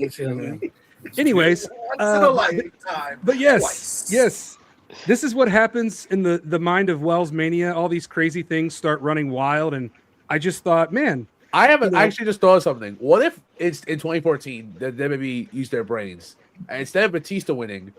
Anyways, Once in a lifetime. but yes, Twice. yes, this is what happens in the mind of WellsMania. All these crazy things start running wild, and I just thought, man, I actually just thought of something. What if it's in 2014 that they maybe used their brains and instead of Batista winning,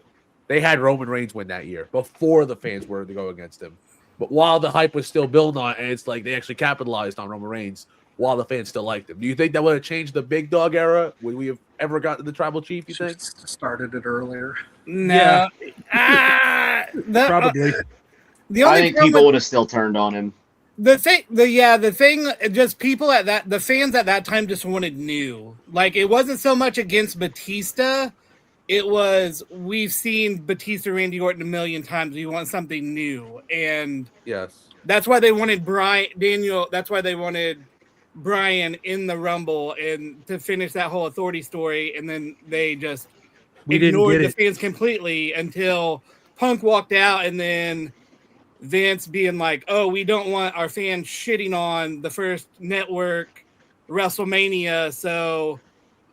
they had Roman Reigns win that year before the fans were to go against him, but while the hype was still building on, and it's like they actually capitalized on Roman Reigns while the fans still liked him. Do you think that would have changed the big dog era? Would we have ever gotten the tribal chief? You think? Started it earlier. No. Yeah. Probably. The I only think problem people would have still turned on him. the thing, just people at that, the fans at that time just wanted new. Like, it wasn't so much against Batista. It was, we've seen Batista, Randy Orton a million times. We want something new. And Yes. that's why they wanted that's why they wanted Bryan in the Rumble and to finish that whole authority story. And then they just ignored the fans completely until Punk walked out, and then Vince being like, oh, we don't want our fans shitting on the first network WrestleMania, so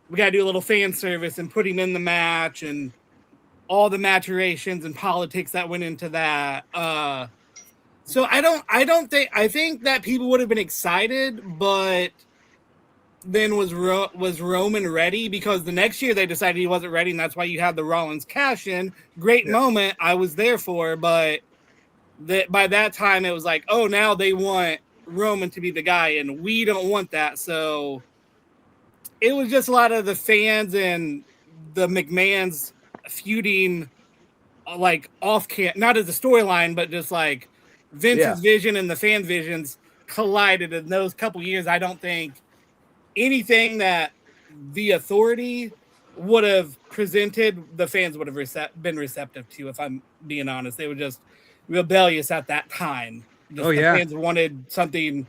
we got to do a little fan service and put him in the match and all the maturations and politics that went into that. So I think that people would have been excited, but then was Roman ready? Because the next year they decided he wasn't ready, and that's why you had the Rollins cash in. Great moment, I was there for, but by that time it was like, oh, now they want Roman to be the guy, and we don't want that. So it was just a lot of the fans and the McMahons feuding, like off camp, not as a storyline, but just like Vince's vision and the fan visions collided in those couple years. I don't think anything that the authority would have presented, the fans would have been receptive to. If I'm being honest, they were just rebellious at that time. The fans wanted something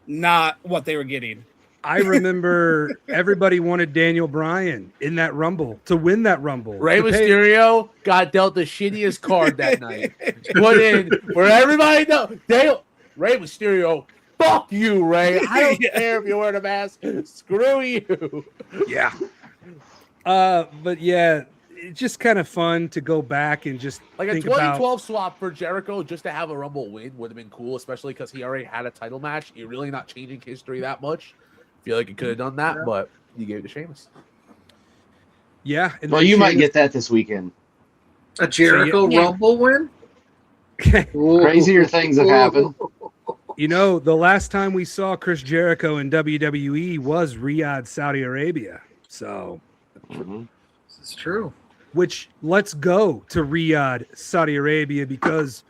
not what they were getting. I remember everybody wanted Daniel Bryan in that Rumble to win that Rumble. Rey Mysterio got dealt the shittiest card that night. Put in where everybody knows. Rey Mysterio, fuck you, Rey. I don't care if you're wearing a mask. Screw you. Yeah. But yeah, it's just kind of fun to go back and just like a think 2012 swap for Jericho just to have a Rumble win would have been cool, especially because he already had a title match. You're really not changing history that much. Feel like you could have done that, but you gave it to Sheamus. Yeah. Well, you might get that this weekend. A Jericho Rumble win? Crazier things have happened. You know, the last time we saw Chris Jericho in WWE was Riyadh, Saudi Arabia. So, This is true. Which, let's go to Riyadh, Saudi Arabia, because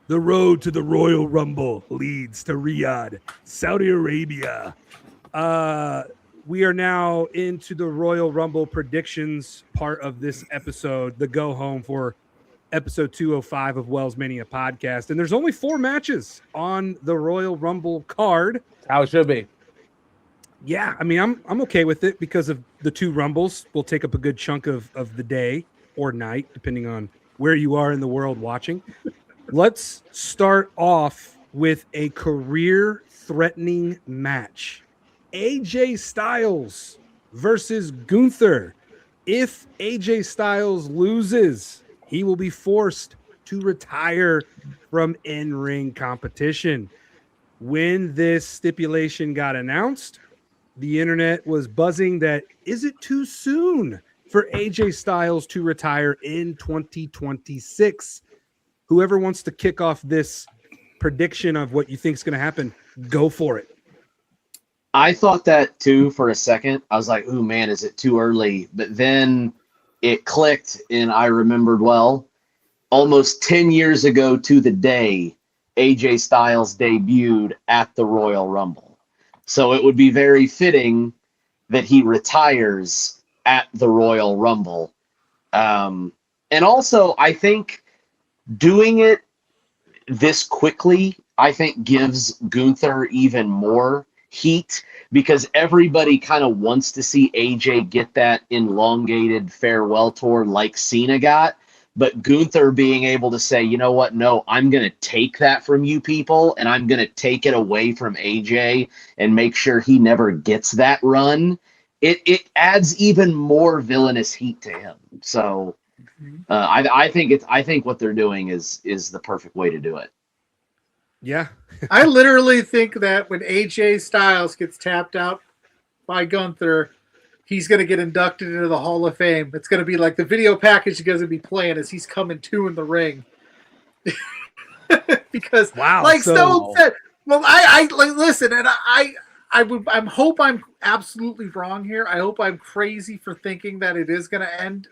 the road to the Royal Rumble leads to Riyadh, Saudi Arabia. We are now into the Royal Rumble predictions part of this episode, the go home for episode 205 of WellsMania Podcast. And there's only 4 matches on the Royal Rumble card. How it should be. Yeah, I mean, I'm okay with it because of the 2 Rumbles will take up a good chunk of the day or night, depending on where you are in the world watching. Let's start off with a career-threatening match. AJ Styles versus Gunther. If AJ Styles loses, he will be forced to retire from in-ring competition. When this stipulation got announced, the internet was buzzing that, is it too soon for AJ Styles to retire in 2026? Whoever wants to kick off this prediction of what you think is going to happen, go for it. I thought that too for a second. I was like, "Ooh, man, is it too early?" But then it clicked, and I remembered, well, almost 10 years ago to the day, AJ Styles debuted at the Royal Rumble. So it would be very fitting that he retires at the Royal Rumble. And also, I think doing it this quickly, I think gives Gunther even more heat, because everybody kind of wants to see AJ get that elongated farewell tour like Cena got. But Gunther being able to say, you know what, no, I'm going to take that from you people, and I'm going to take it away from AJ and make sure he never gets that run. It adds even more villainous heat to him. So I think what they're doing is the perfect way to do it. Yeah. I literally think that when AJ Styles gets tapped out by Gunther, he's going to get inducted into the Hall of Fame. It's going to be like the video package he's going to be playing as he's coming to in the ring. Because, Wow, like so- Stone said, well, I like, listen, and I hope I'm absolutely wrong here. I hope I'm crazy for thinking that it is going to end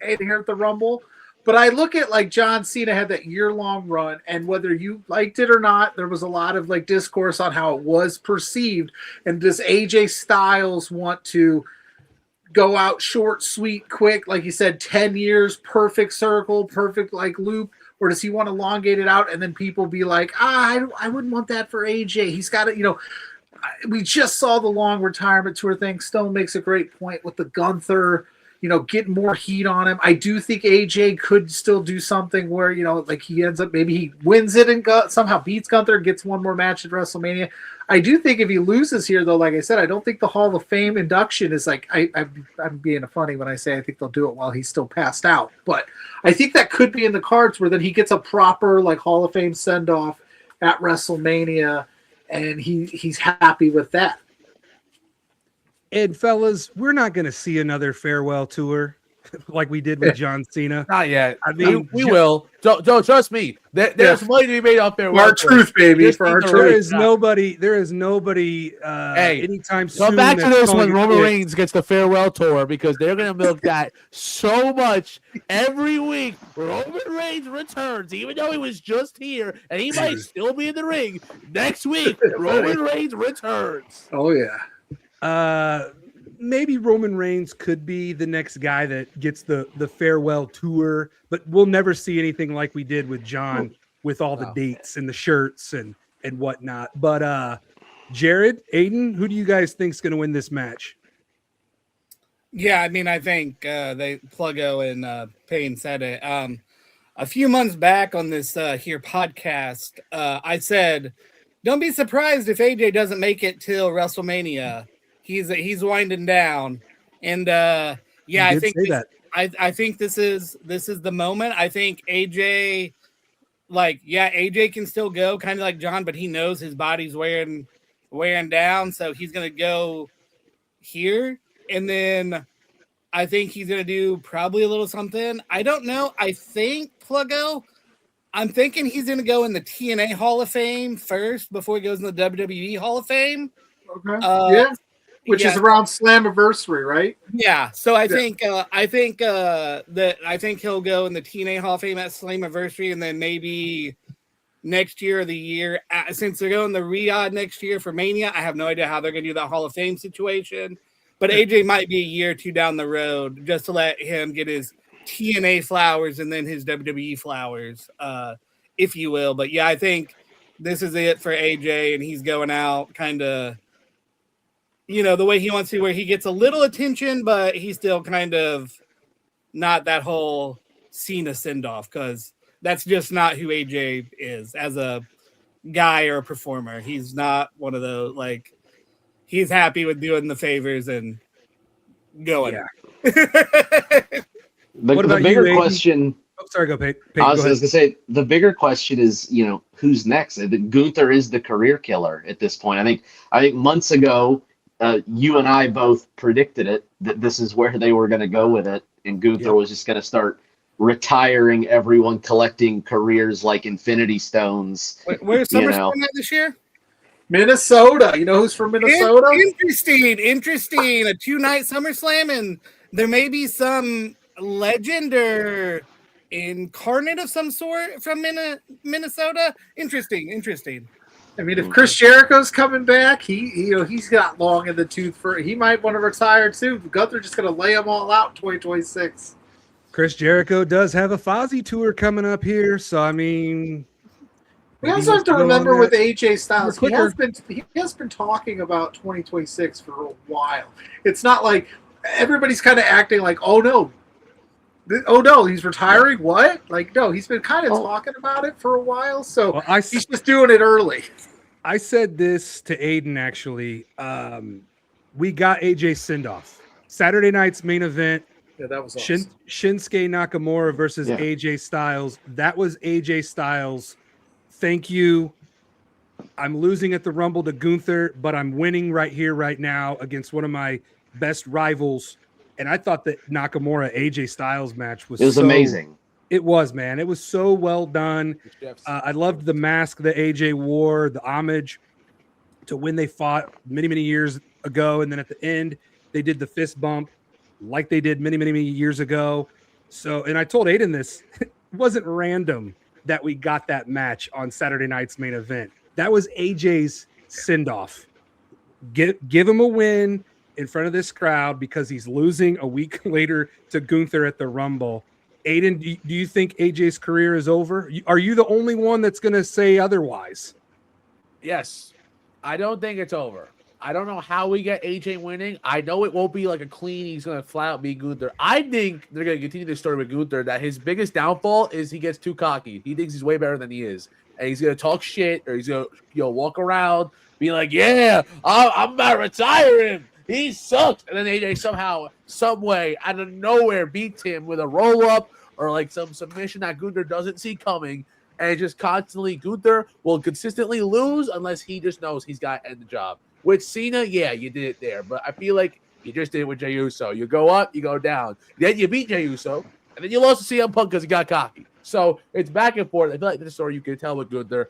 here at the Rumble. But I look at like John Cena had that year-long run, and whether you liked it or not, there was a lot of like discourse on how it was perceived. And does AJ Styles want to go out short, sweet, quick, like you said, 10 years, perfect circle, perfect like loop, or does he want to elongate it out and then people be like, I wouldn't want that for AJ. He's got to, we just saw the long retirement tour thing. Stone makes a great point with the Gunther, get more heat on him. I do think AJ could still do something where, like he ends up, maybe he wins it and somehow beats Gunther, gets one more match at WrestleMania. I do think if he loses here, though, like I said, I don't think the Hall of Fame induction is like, I'm being funny when I say I think they'll do it while he's still passed out. But I think that could be in the cards where then he gets a proper like Hall of Fame send-off at WrestleMania, and he's happy with that. And fellas, we're not going to see another farewell tour like we did with John Cena. Not yet. I mean, we will. Don't trust me. There's money to be made out there. For our truth, baby. Just For our need to truth. There is nobody anytime soon. Come back to that's this going when to Roman quit. Reigns gets the farewell tour, because they're going to milk that so much every week. Roman Reigns returns, even though he was just here, and he might still be in the ring next week. Roman Reigns returns. Oh, yeah. Maybe Roman Reigns could be the next guy that gets the farewell tour, but we'll never see anything like we did with John with all the dates and the shirts and whatnot. But Jared, Aiden, who do you guys think is going to win this match? Yeah, I mean, I think Pluggo and Payne said it. A few months back on this here podcast, I said, don't be surprised if AJ doesn't make it till WrestleMania. He's winding down, and I think I think this is the moment. I think AJ, AJ can still go, kind of like John, but he knows his body's wearing down, so he's gonna go here, and then I think he's gonna do probably a little something. I don't know. I think Pluggo. I'm thinking he's gonna go in the TNA Hall of Fame first before he goes in the WWE Hall of Fame. Okay. Which is around Slammiversary, right? Yeah. So I think he'll go in the TNA Hall of Fame at Slammiversary, and then maybe next year or the year, since they're going to Riyadh next year for Mania, I have no idea how they're going to do that Hall of Fame situation. But AJ might be a year or two down the road just to let him get his TNA flowers and then his WWE flowers, if you will. But yeah, I think this is it for AJ, and he's going out kind of, the way he wants to, where he gets a little attention, but he's still kind of not that whole Cena send-off, because that's just not who AJ is as a guy or a performer. He's not one of those, he's happy with doing the favors and going. Yeah. The bigger question. Oh, sorry, go Payton. I was going to say, the bigger question is, who's next? Gunther is the career killer at this point. I think months ago, you and I both predicted it, that this is where they were going to go with it, and Gunther was just going to start retiring everyone, collecting careers like Infinity Stones. Where's SummerSlam at this year? Minnesota. You know who's from Minnesota? Interesting. A 2-night SummerSlam, and there may be some legend or incarnate of some sort from Minnesota. Interesting. I mean, if Chris Jericho's coming back, he's got long in the tooth he might want to retire too. Gunther just going to lay them all out in 2026. Chris Jericho does have a Fozzy tour coming up here, so I mean, we also have to remember with AJ Styles, he has been talking about 2026 for a while. It's not like everybody's kind of acting like, oh no, he's retiring. What? Like, no, he's been kind of talking about it for a while, so he's just doing it early. I said this to Aiden actually. We got AJ send-off. Saturday night's main event. Yeah, that was awesome. Shinsuke Nakamura versus AJ Styles. That was AJ Styles. Thank you. I'm losing at the Rumble to Gunther, but I'm winning right here, right now against one of my best rivals. And I thought that Nakamura AJ Styles match was amazing. It was, man. It was so well done. I loved the mask that AJ wore, the homage to when they fought many, many years ago. And then at the end, they did the fist bump like they did many, many, many years ago. So, and I told Aiden this, it wasn't random that we got that match on Saturday night's main event. That was AJ's send-off. Give him a win in front of this crowd because he's losing a week later to Gunther at the Rumble. Aiden, do you think AJ's career is over? Are you the only one that's going to say otherwise? Yes. I don't think it's over. I don't know how we get AJ winning. I know it won't be like a clean, he's going to flat out beat Gunther. I think they're going to continue this story with Gunther, that his biggest downfall is he gets too cocky. He thinks he's way better than he is. And he's going to talk shit, or he's going to walk around, be like, yeah, I'm about to retire him. He sucks. And then AJ somehow, some way, out of nowhere, beats him with a roll-up or like some submission that Gunther doesn't see coming. And just constantly, Gunther will consistently lose unless he just knows he's got to end the job. With Cena, yeah, you did it there. But I feel like you just did it with Jey Uso. You go up, you go down. Then you beat Jey Uso. And then you lost to CM Punk because he got cocky. So it's back and forth. I feel like this story you can tell with Gunther.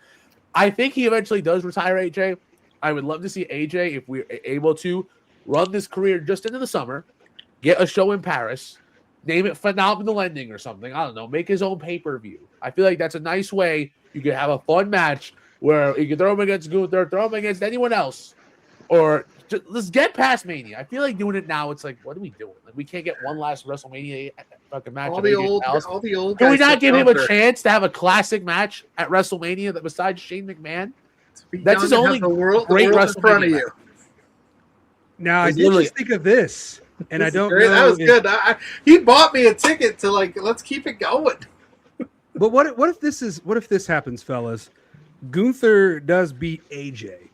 I think he eventually does retire AJ. I would love to see AJ, if we're able to, run this career just into the summer, get a show in Paris, name it Phenomenal Ending or something. I don't know. Make his own pay-per-view. I feel like that's a nice way you can have a fun match where you can throw him against Gunther, throw him against anyone else, or just, let's get past Mania. I feel like doing it now, it's like, what are we doing? Like, we can't get one last WrestleMania fucking match. All the old Can we guys not give him a chance to have a classic match at WrestleMania that besides Shane McMahon? That's his only great WrestleMania in front of you. Now, I did just think of this, and I don't know. That was good. He bought me a ticket to, like, let's keep it going. But what if this happens, fellas? Gunther does beat AJ.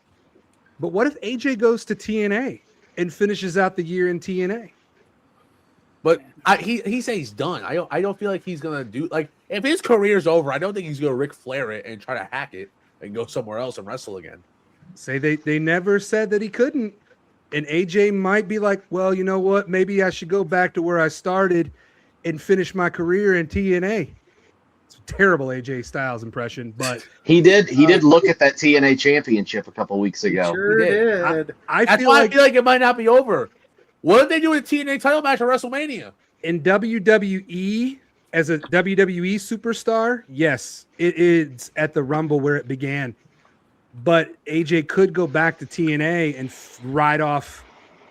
But what if AJ goes to TNA and finishes out the year in TNA? But he says he's done. I don't feel like he's gonna do, like, if his career's over, I don't think he's gonna Ric Flair it and try to hack it and go somewhere else and wrestle again. Say they never said that he couldn't. And AJ might be like, well, you know what? Maybe I should go back to where I started and finish my career in TNA. It's a terrible AJ Styles impression, but he did look at that TNA championship a couple weeks ago. Sure did. I feel like it might not be over. What did they do with a TNA title match at WrestleMania? In WWE, as a WWE superstar, yes, it is at the Rumble where it began. But AJ could go back to TNA and ride off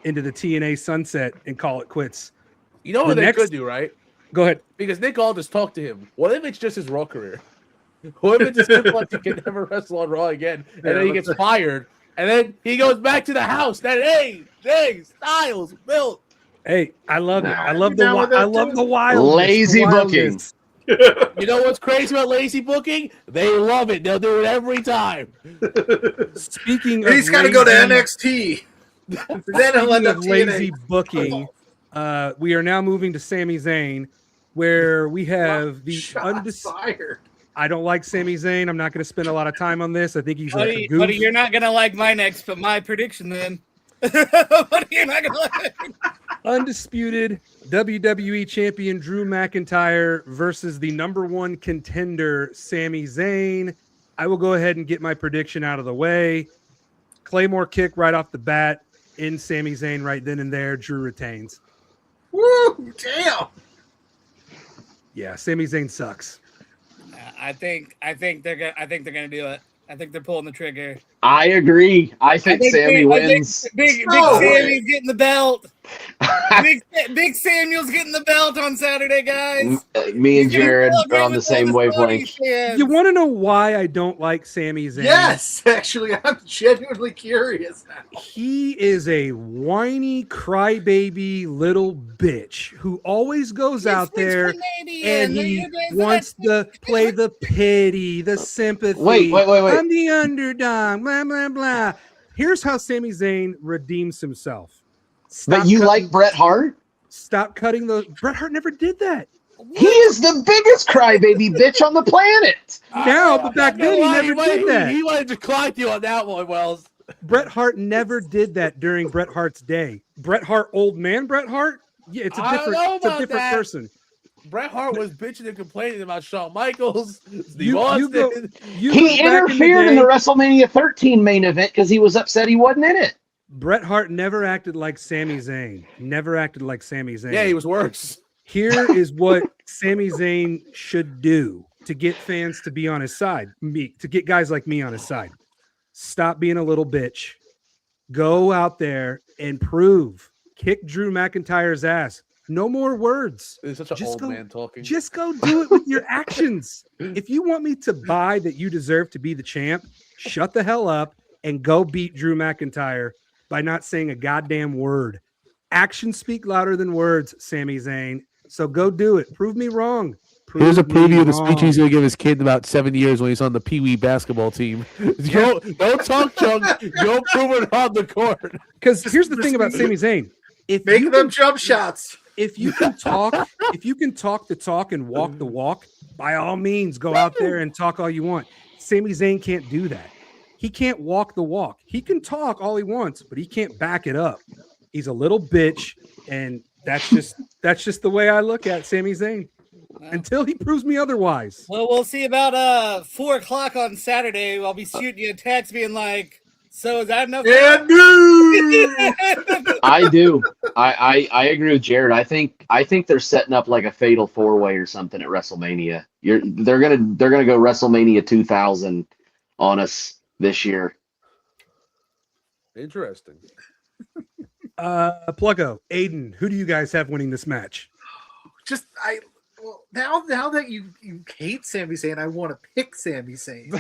into the TNA sunset and call it quits. You know what they could do, right? Go ahead. Because Nick Aldis talked to him. What if it's just his Raw career? What if it's just simple like he can never wrestle on Raw again, and then he gets fired, and then he goes back to the house that Styles built. Hey, I love it. I love the wild. Lazy booking. You know what's crazy about lazy booking? They love it. They'll do it every time. Speaking of, he's got to go to NXT. Then he'll end up lazy booking. We are now moving to Sami Zayn, where we have the undisputed. I don't like Sami Zayn. I'm not going to spend a lot of time on this. I think he's a goof. Buddy, you're not going to like my next, but my prediction then. Buddy, you're not going to like it. Undisputed WWE champion Drew McIntyre versus the number one contender Sami Zayn. I will go ahead and get my prediction out of the way. Claymore kick right off the bat in Sami Zayn right then and there. Drew retains. Woo! Damn. Yeah, Sami Zayn sucks. I think they're gonna do it. I think they're pulling the trigger. I agree. I think Sammy wins. Big Sammy's getting the belt. Big Samuel's getting the belt on Saturday, guys. Me and Jared are on the same wavelength. You want to know why I don't like Sami Zayn? Yes, actually, I'm genuinely curious now. He is a whiny crybaby little bitch who always goes out there and he wants to play the pity, the sympathy. Wait. I'm the underdog, blah, blah, blah. Here's how Sami Zayn redeems himself. But you like Bret Hart? Stop cutting those. Bret Hart never did that. He is the biggest crybaby bitch on the planet. Now, but back then he never did that. He wanted to decline you on that one, Wells. Bret Hart never did that during Bret Hart's day. Bret Hart, old man Bret Hart? Yeah, it's a different person. Bret Hart was bitching and complaining about Shawn Michaels, Steve Austin. He interfered in the WrestleMania 13 main event because he was upset he wasn't in it. Bret Hart never acted like Sami Zayn. Never acted like Sami Zayn. Yeah, he was worse. Here is what Sami Zayn should do to get fans to be on his side. To get guys like me on his side. Stop being a little bitch. Go out there and prove. Kick Drew McIntyre's ass. No more words. It's such an old man talking. Just go do it with your actions. If you want me to buy that you deserve to be the champ, shut the hell up and go beat Drew McIntyre by not saying a goddamn word. Actions speak louder than words, Sami Zayn. So go do it. Prove me wrong. Here's a preview of the speech he's going to give his kid in about 7 years when he's on the Pee Wee basketball team. Don't talk junk. Go prove it on the court. Because here's the thing about Sami Zayn. Make them jump shots. If you can talk the talk and walk the walk, by all means, go out there and talk all you want. Sami Zayn can't do that. He can't walk the walk. He can talk all he wants, but he can't back it up. He's a little bitch, and that's just the way I look at Sami Zayn. Until he proves me otherwise. Well, we'll see about 4 o'clock on Saturday. I'll be shooting you a text being like, so is that enough? Yeah, I do. I agree with Jared. I think they're setting up like a fatal 4-way or something at WrestleMania. They're gonna go WrestleMania 2000 on us this year. Interesting. Pluggo, Aiden, who do you guys have winning this match? Now that you hate Sami Zayn, I want to pick Sami Zayn.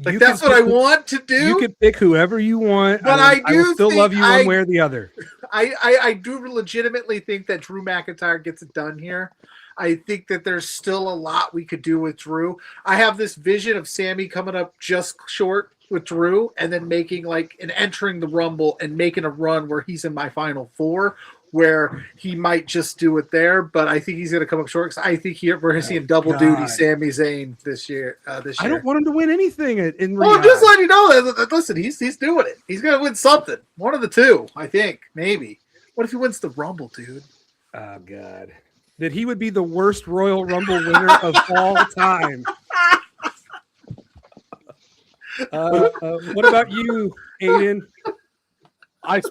Like, That's what I want to do. You can pick whoever you want, but I will still love you one way or the other. I do legitimately think that Drew McIntyre gets it done here. I think that there's still a lot we could do with Drew. I have this vision of Sammy coming up just short with Drew and then making entering the Rumble and making a run where he's in my final 4, where he might just do it there. But I think he's going to come up short because I think we're seeing double duty Sami Zayn this year. I don't want him to win anything in Well, just letting you know that, listen, he's doing it. He's going to win something. One of the two, I think, maybe. What if he wins the Rumble, dude? Oh, God. That he would be the worst Royal Rumble winner of all time. What about you, Aiden?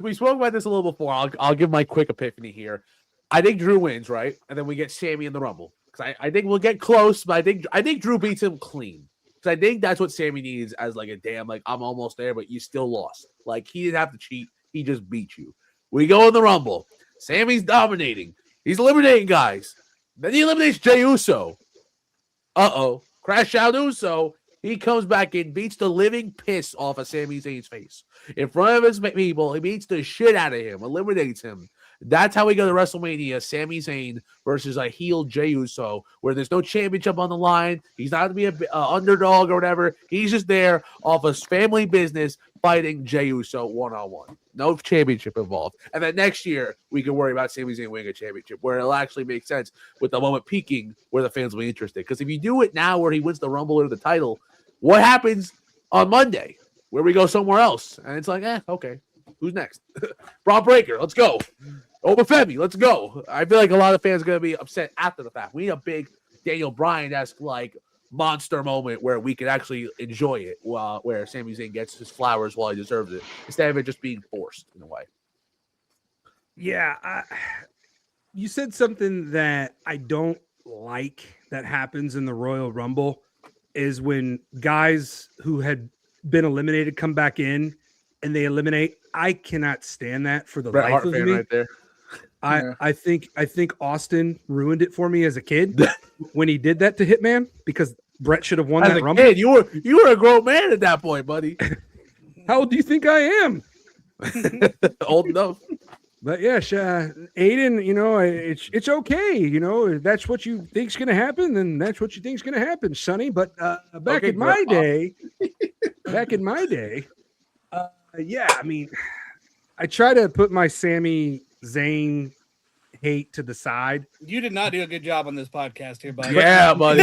We spoke about this a little before. I'll give my quick epiphany here. I think Drew wins, right? And then we get Sammy in the Rumble. Because I think we'll get close, but I think Drew beats him clean. Because I think that's what Sammy needs as like a damn, like, I'm almost there, but you still lost. Like, he didn't have to cheat. He just beat you. We go in the Rumble. Sammy's dominating. He's eliminating guys. Then he eliminates Jey Uso. Crash out Uso. He comes back and beats the living piss off of Sami Zayn's face. In front of his people, he beats the shit out of him, eliminates him. That's how we go to WrestleMania, Sami Zayn versus a heel Jey Uso, where there's no championship on the line. He's not to be an underdog or whatever. He's just there off his family business fighting Jey Uso one-on-one. No championship involved. And then next year, we can worry about Sami Zayn winning a championship, where it'll actually make sense with the moment peaking where the fans will be interested. Because if you do it now where he wins the Rumble or the title, what happens on Monday where we go somewhere else? And it's like, okay, who's next? Braun Breaker, let's go. Obafemi, let's go. I feel like a lot of fans are going to be upset after the fact. We need a big Daniel Bryan-esque like monster moment where we can actually enjoy it, where Sami Zayn gets his flowers while he deserves it, instead of it just being forced in a way. Yeah, you said something that I don't like that happens in the Royal Rumble. is when guys who had been eliminated come back in and they eliminate. I cannot stand that for the Bret life Hart of fan me. right there. I think Austin ruined it for me as a kid when he did that to Hitman, because Bret should have won As that a Rumble. kid, you were a grown man at that point, buddy. How old do you think I am? Old enough. But yeah, Aiden, it's okay. That's what you think's going to happen, then that's what you think's going to happen, Sonny. But back in my day, yeah, I mean, I try to put my Sami Zayn hate to the side. You did not do a good job on this podcast here, buddy. Yeah, buddy.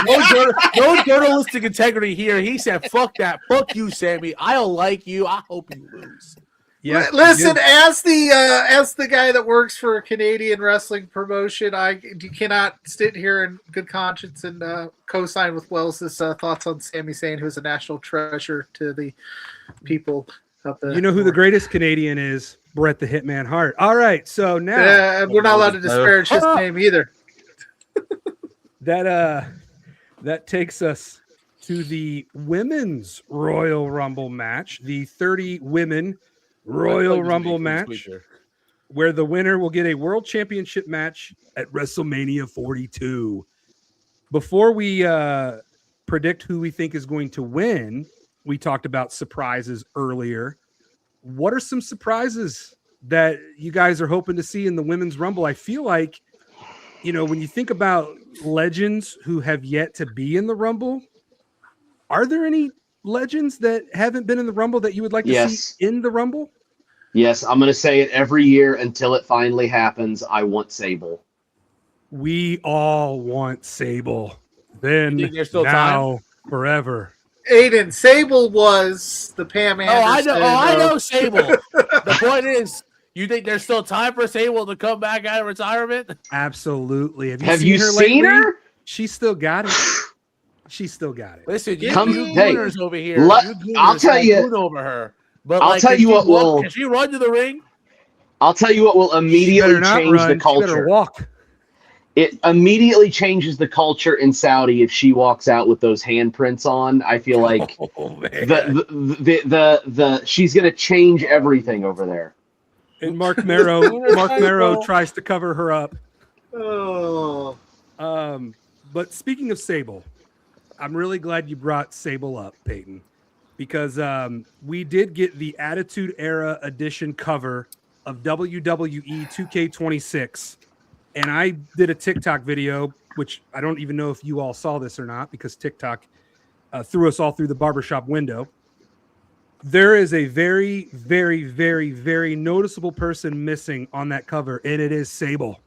No journalistic integrity here. He said, "Fuck that. Fuck you, Sammy. I don't like you. I hope you lose." Yeah, listen, as the guy that works for a Canadian wrestling promotion, you cannot sit here in good conscience and co-sign with Wells' thoughts on Sami Zayn, who's a national treasure to the people of the. You know who the greatest Canadian is? Bret the Hitman Hart. All right, so now we're not allowed to disparage his name either. That takes us to the women's Royal Rumble match, the 30 women Royal Rumble match, where the winner will get a world championship match at WrestleMania 42. Before we predict who we think is going to win, we talked about surprises earlier. What are some surprises that you guys are hoping to see in the women's Rumble? I feel like, when you think about legends who have yet to be in the Rumble, are there any legends that haven't been in the Rumble that you would like to see in the Rumble? Yes, I'm going to say it every year until it finally happens. I want Sable. We all want Sable. Then, there's still now, time? Forever. Aiden, Sable was the Pam Anderson. I know Sable. The point is, you think there's still time for Sable to come back out of retirement? Absolutely. Have you seen her? She's still got it. She's still got it. Listen, you hey, gooners over here. I'll tell you. Over her. But I'll tell you what will. Can she run to the ring? I'll tell you what will immediately change the culture. She better walk. It immediately changes the culture in Saudi if she walks out with those handprints on. I feel like she's going to change everything over there. And Mark Marrow tries to cover her up. Oh. But speaking of Sable, I'm really glad you brought Sable up, Payton, because we did get the Attitude Era edition cover of WWE 2K26. And I did a TikTok video, which I don't even know if you all saw this or not, because TikTok threw us all through the barbershop window. There is a very, very, very, very noticeable person missing on that cover, and it is Sable.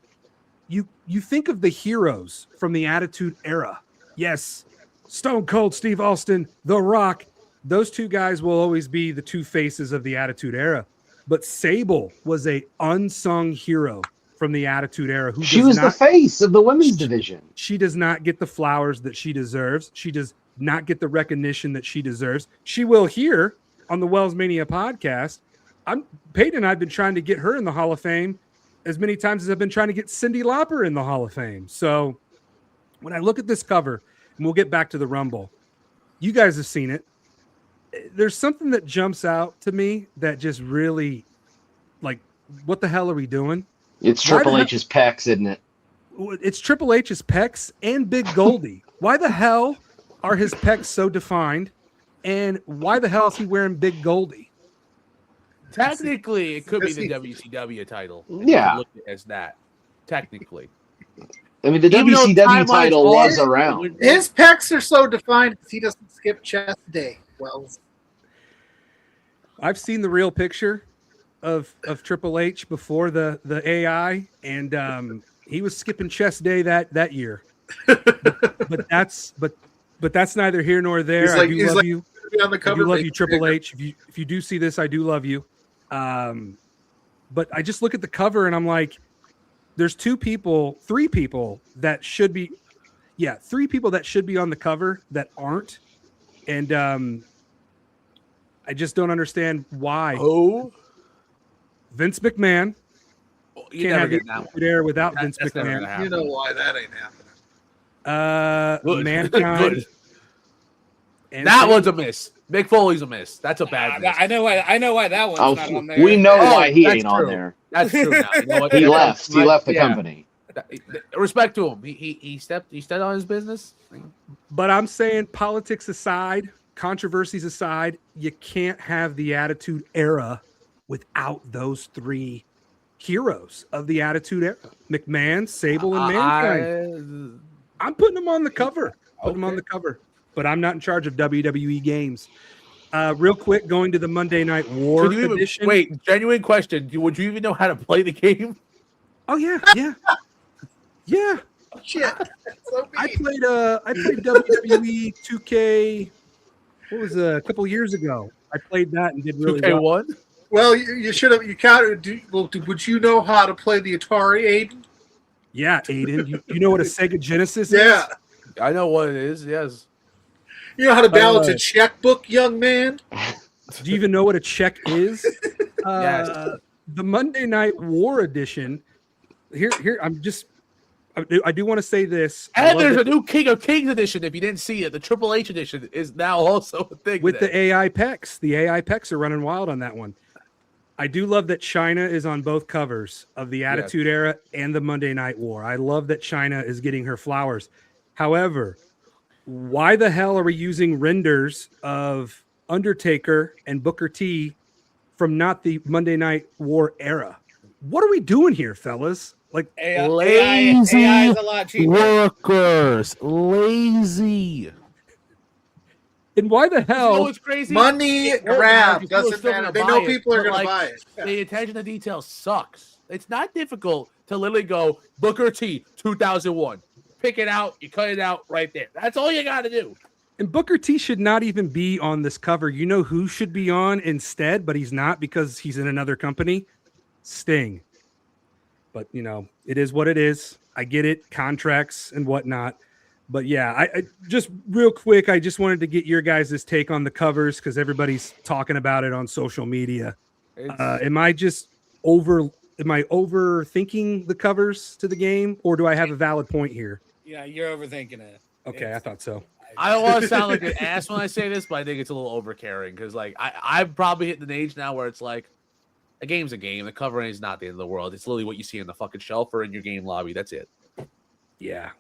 You think of the heroes from the Attitude Era. Yes, Stone Cold Steve Austin, The Rock. Those two guys will always be the two faces of the Attitude Era. But Sable was a unsung hero from the Attitude Era. She was the face of the women's division. She does not get the flowers that she deserves. She does not get the recognition that she deserves. She will here on the WellsMania podcast. Peyton and I have been trying to get her in the Hall of Fame as many times as I've been trying to get Cyndi Lauper in the Hall of Fame. So when I look at this cover, and we'll get back to the Rumble, you guys have seen it. There's something that jumps out to me that just really, like, what the hell are we doing? It's Triple H's pecs, isn't it? It's Triple H's pecs and Big Goldie. Why the hell are his pecs so defined? And why the hell is he wearing Big Goldie? Technically, it could be the WCW title. Yeah. Look at it as that. Technically. I mean, the WCW title was around. His pecs are so defined because he doesn't skip chest day. Wells. I've seen the real picture of Triple H before the AI, and he was skipping chest day that year. but that's neither here nor there. I do love you. On the cover, I do love you, Triple H. If you do see this, I do love you. But I just look at the cover and I'm like, there's three people that should be on the cover that aren't. And I just don't understand why. Oh, Vince McMahon. You never get that one there without Vince McMahon. You know why that ain't happening. Mankind. Good. And That one's a miss. Mick Foley's a miss. That's a bad miss. I know why that one's Oh, not on there. we know Oh, why he that's ain't on true. there. That's true now. You know what? He left. He left the Yeah. company. Respect to him. He stepped on his business. But I'm saying politics aside, controversies aside, you can't have the Attitude Era without those three heroes of the Attitude Era: McMahon, Sable, and Mankind. I'm putting them on the cover. Putting them on the cover. But I'm not in charge of WWE games. Real quick, going to the Monday Night War edition. Wait, genuine question. Would you even know how to play the game? Oh yeah. Yeah. Shit. So I mean. played WWE 2K. What was a couple years ago? I played that and did really well. 2K1? Well, you should have. You counted. Would you know how to play the Atari, Aiden? Yeah, Aiden. You know what a Sega Genesis is? Yeah. I know what it is. Yes. You know how to balance a checkbook, young man? Do you even know what a check is? Yes. The Monday Night War edition. Here. I do want to say this. And there's a new King of Kings edition. If you didn't see it, the Triple H edition is now also a thing. With the AI pecs. The AI pecs are running wild on that one. I do love that China is on both covers of the Attitude Era and the Monday Night War. I love that China is getting her flowers. However, why the hell are we using renders of Undertaker and Booker T from not the Monday Night War era? What are we doing here, fellas? Like AI is a lot cheaper. workers, lazy. And why the hell? You know what's crazy? Money grab doesn't matter. They know people are going to buy it. The attention to detail sucks. It's not difficult to literally go Booker T 2001. Pick it out, you cut it out right there. That's all you got to do. And Booker T should not even be on this cover. You know who should be on instead, but he's not because he's in another company? Sting. But, you know, it is what it is. I get it, contracts and whatnot. But, yeah, I just real quick, I just wanted to get your guys' take on the covers because everybody's talking about it on social media. Am I overthinking the covers to the game, or do I have a valid point here? Yeah, you're overthinking it. Okay, I thought so. I don't want to sound like an ass when I say this, but I think it's a little overcaring because, like, I'm probably hitting an age now where it's like, a game's a game. The cover is not the end of the world. It's literally what you see in the fucking shelf or in your game lobby. That's it. Yeah,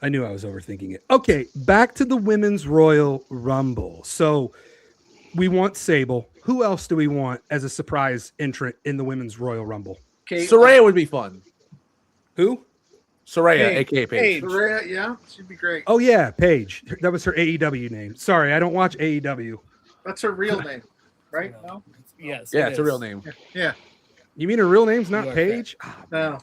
I knew I was overthinking it. Okay, back to the Women's Royal Rumble. So we want Sable. Who else do we want as a surprise entrant in the Women's Royal Rumble? Soraya would be fun. Who? Soraya, aka Paige. Soraya, yeah, she'd be great. Oh, yeah, Paige. That was her AEW name. Sorry, I don't watch AEW. That's her real name, right? No? Yes. Yeah, it's a real name. Yeah. You mean her real name's not You are Paige? No,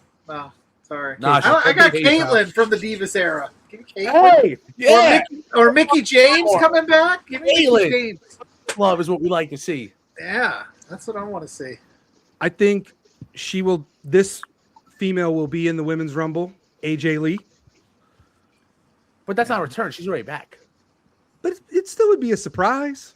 sorry. Nah, I got Paige, Caitlyn from the Divas era. Give me Caitlyn. Hey, yeah. Or Mickey James coming back. Give me Caitlyn. Mickey James. Love is what we like to see. Yeah, that's what I want to see. I think this female will be in the Women's Rumble, AJ Lee. But that's not return. She's already back. But it still would be a surprise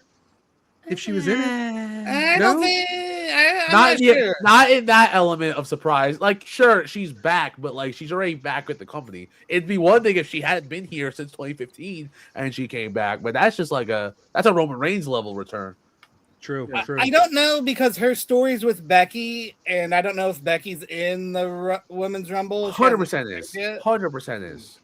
if she was in it. I No? don't think. I'm Not sure. not in that element of surprise. Like, sure, she's back, but like she's already back with the company. It'd be one thing if she hadn't been here since 2015 and she came back, but that's just like that's a Roman Reigns level return. True. I don't know because her story's with Becky, and I don't know if Becky's in the Women's Rumble. 100% is. Yet. 100% is.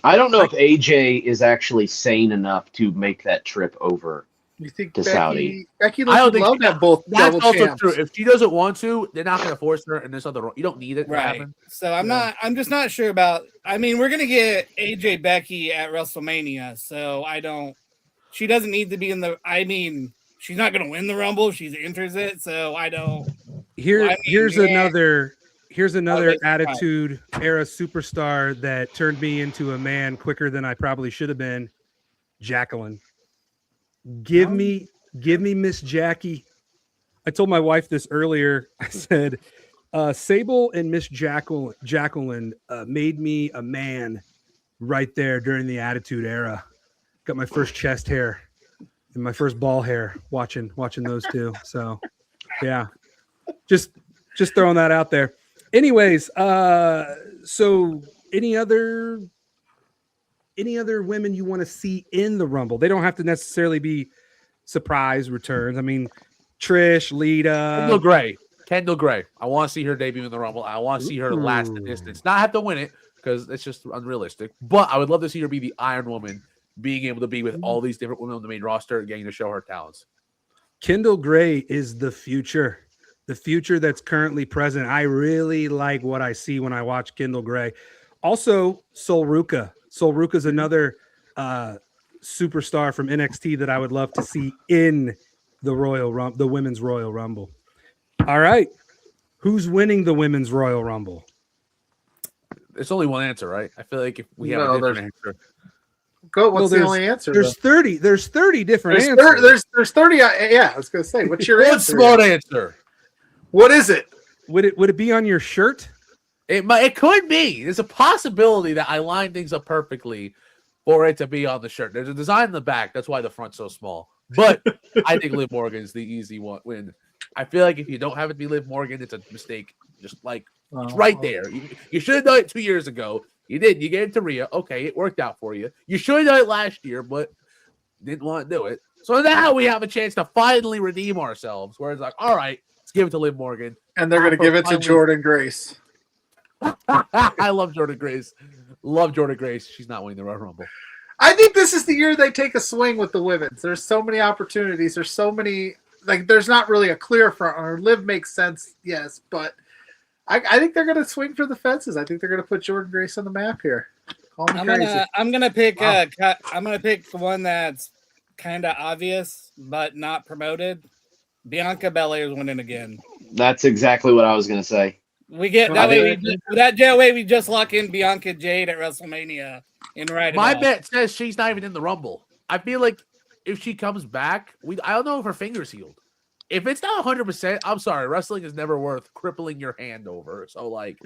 I don't know if AJ is actually sane enough to make that trip over. You think To Saudi. Becky I don't would think love that both That's double also champs. true. If she doesn't want to, they're not going to force her, and there's other. You don't need it to Right. happen. So I'm just not sure about. I mean, we're gonna get AJ Becky at WrestleMania, so I don't. She doesn't need to be in the. I mean, she's not gonna win the Rumble. She enters it, so I don't. Here's another Okay, Attitude Era superstar that turned me into a man quicker than I probably should have been. Jacqueline. Give me Miss Jackie. I told my wife this earlier. I said, Sable and Miss Jacqueline made me a man right there during the Attitude Era. Got my first chest hair and my first ball hair watching those two. So yeah, just throwing that out there. Anyways, so any other women you want to see in the Rumble? They don't have to necessarily be surprise returns. I mean, Trish, Lita, Kendall Gray. I want to see her debut in the Rumble. I want to see her last the distance. Not have to win it because it's just unrealistic. But I would love to see her be the Iron Woman, being able to be with all these different women on the main roster, getting to show her talents. Kendall Gray is the future that's currently present. I really like what I see when I watch Kendall Gray. Also, Sol Ruca. Sol Ruca is another superstar from NXT that I would love to see in the Women's Royal Rumble. All right. Who's winning the Women's Royal Rumble? There's only one answer, right? I feel like if we have a different answer. Go. What's the only answer? There's 30 different answers. There's 30. Yeah, I was going to say, what's your answer? Smart answer. What is it? Would it be on your shirt? It could be. There's a possibility that I line things up perfectly for it to be on the shirt. There's a design in the back. That's why the front's so small. But I think Liv Morgan's the easy win. I feel like if you don't have it be Liv Morgan, it's a mistake. Just like it's right there. You should have done it 2 years ago. You did. You gave it to Rhea. Okay, it worked out for you. You should have done it last year, but didn't want to do it. So now we have a chance to finally redeem ourselves. Where it's like, all right, let's give it to Liv Morgan. And they're going to give it to Jordan Grace. I love Jordan Grace. Love Jordan Grace. She's not winning the Royal Rumble. I think this is the year they take a swing with the women's. There's so many opportunities. There's so many, like, there's not really a clear front runner. Liv makes sense, yes, but I think they're going to swing for the fences. I think they're going to put Jordan Grace on the map here. I'm gonna pick the one that's kind of obvious but not promoted. Bianca Belair's winning again. That's exactly what I was going to say. We get that way. We just lock in Bianca Jade at WrestleMania and ride it My off. bet says she's not even in the Rumble. I feel like if she comes back, I don't know if her finger's healed. If it's not 100%, I'm sorry. Wrestling is never worth crippling your hand over. So, like,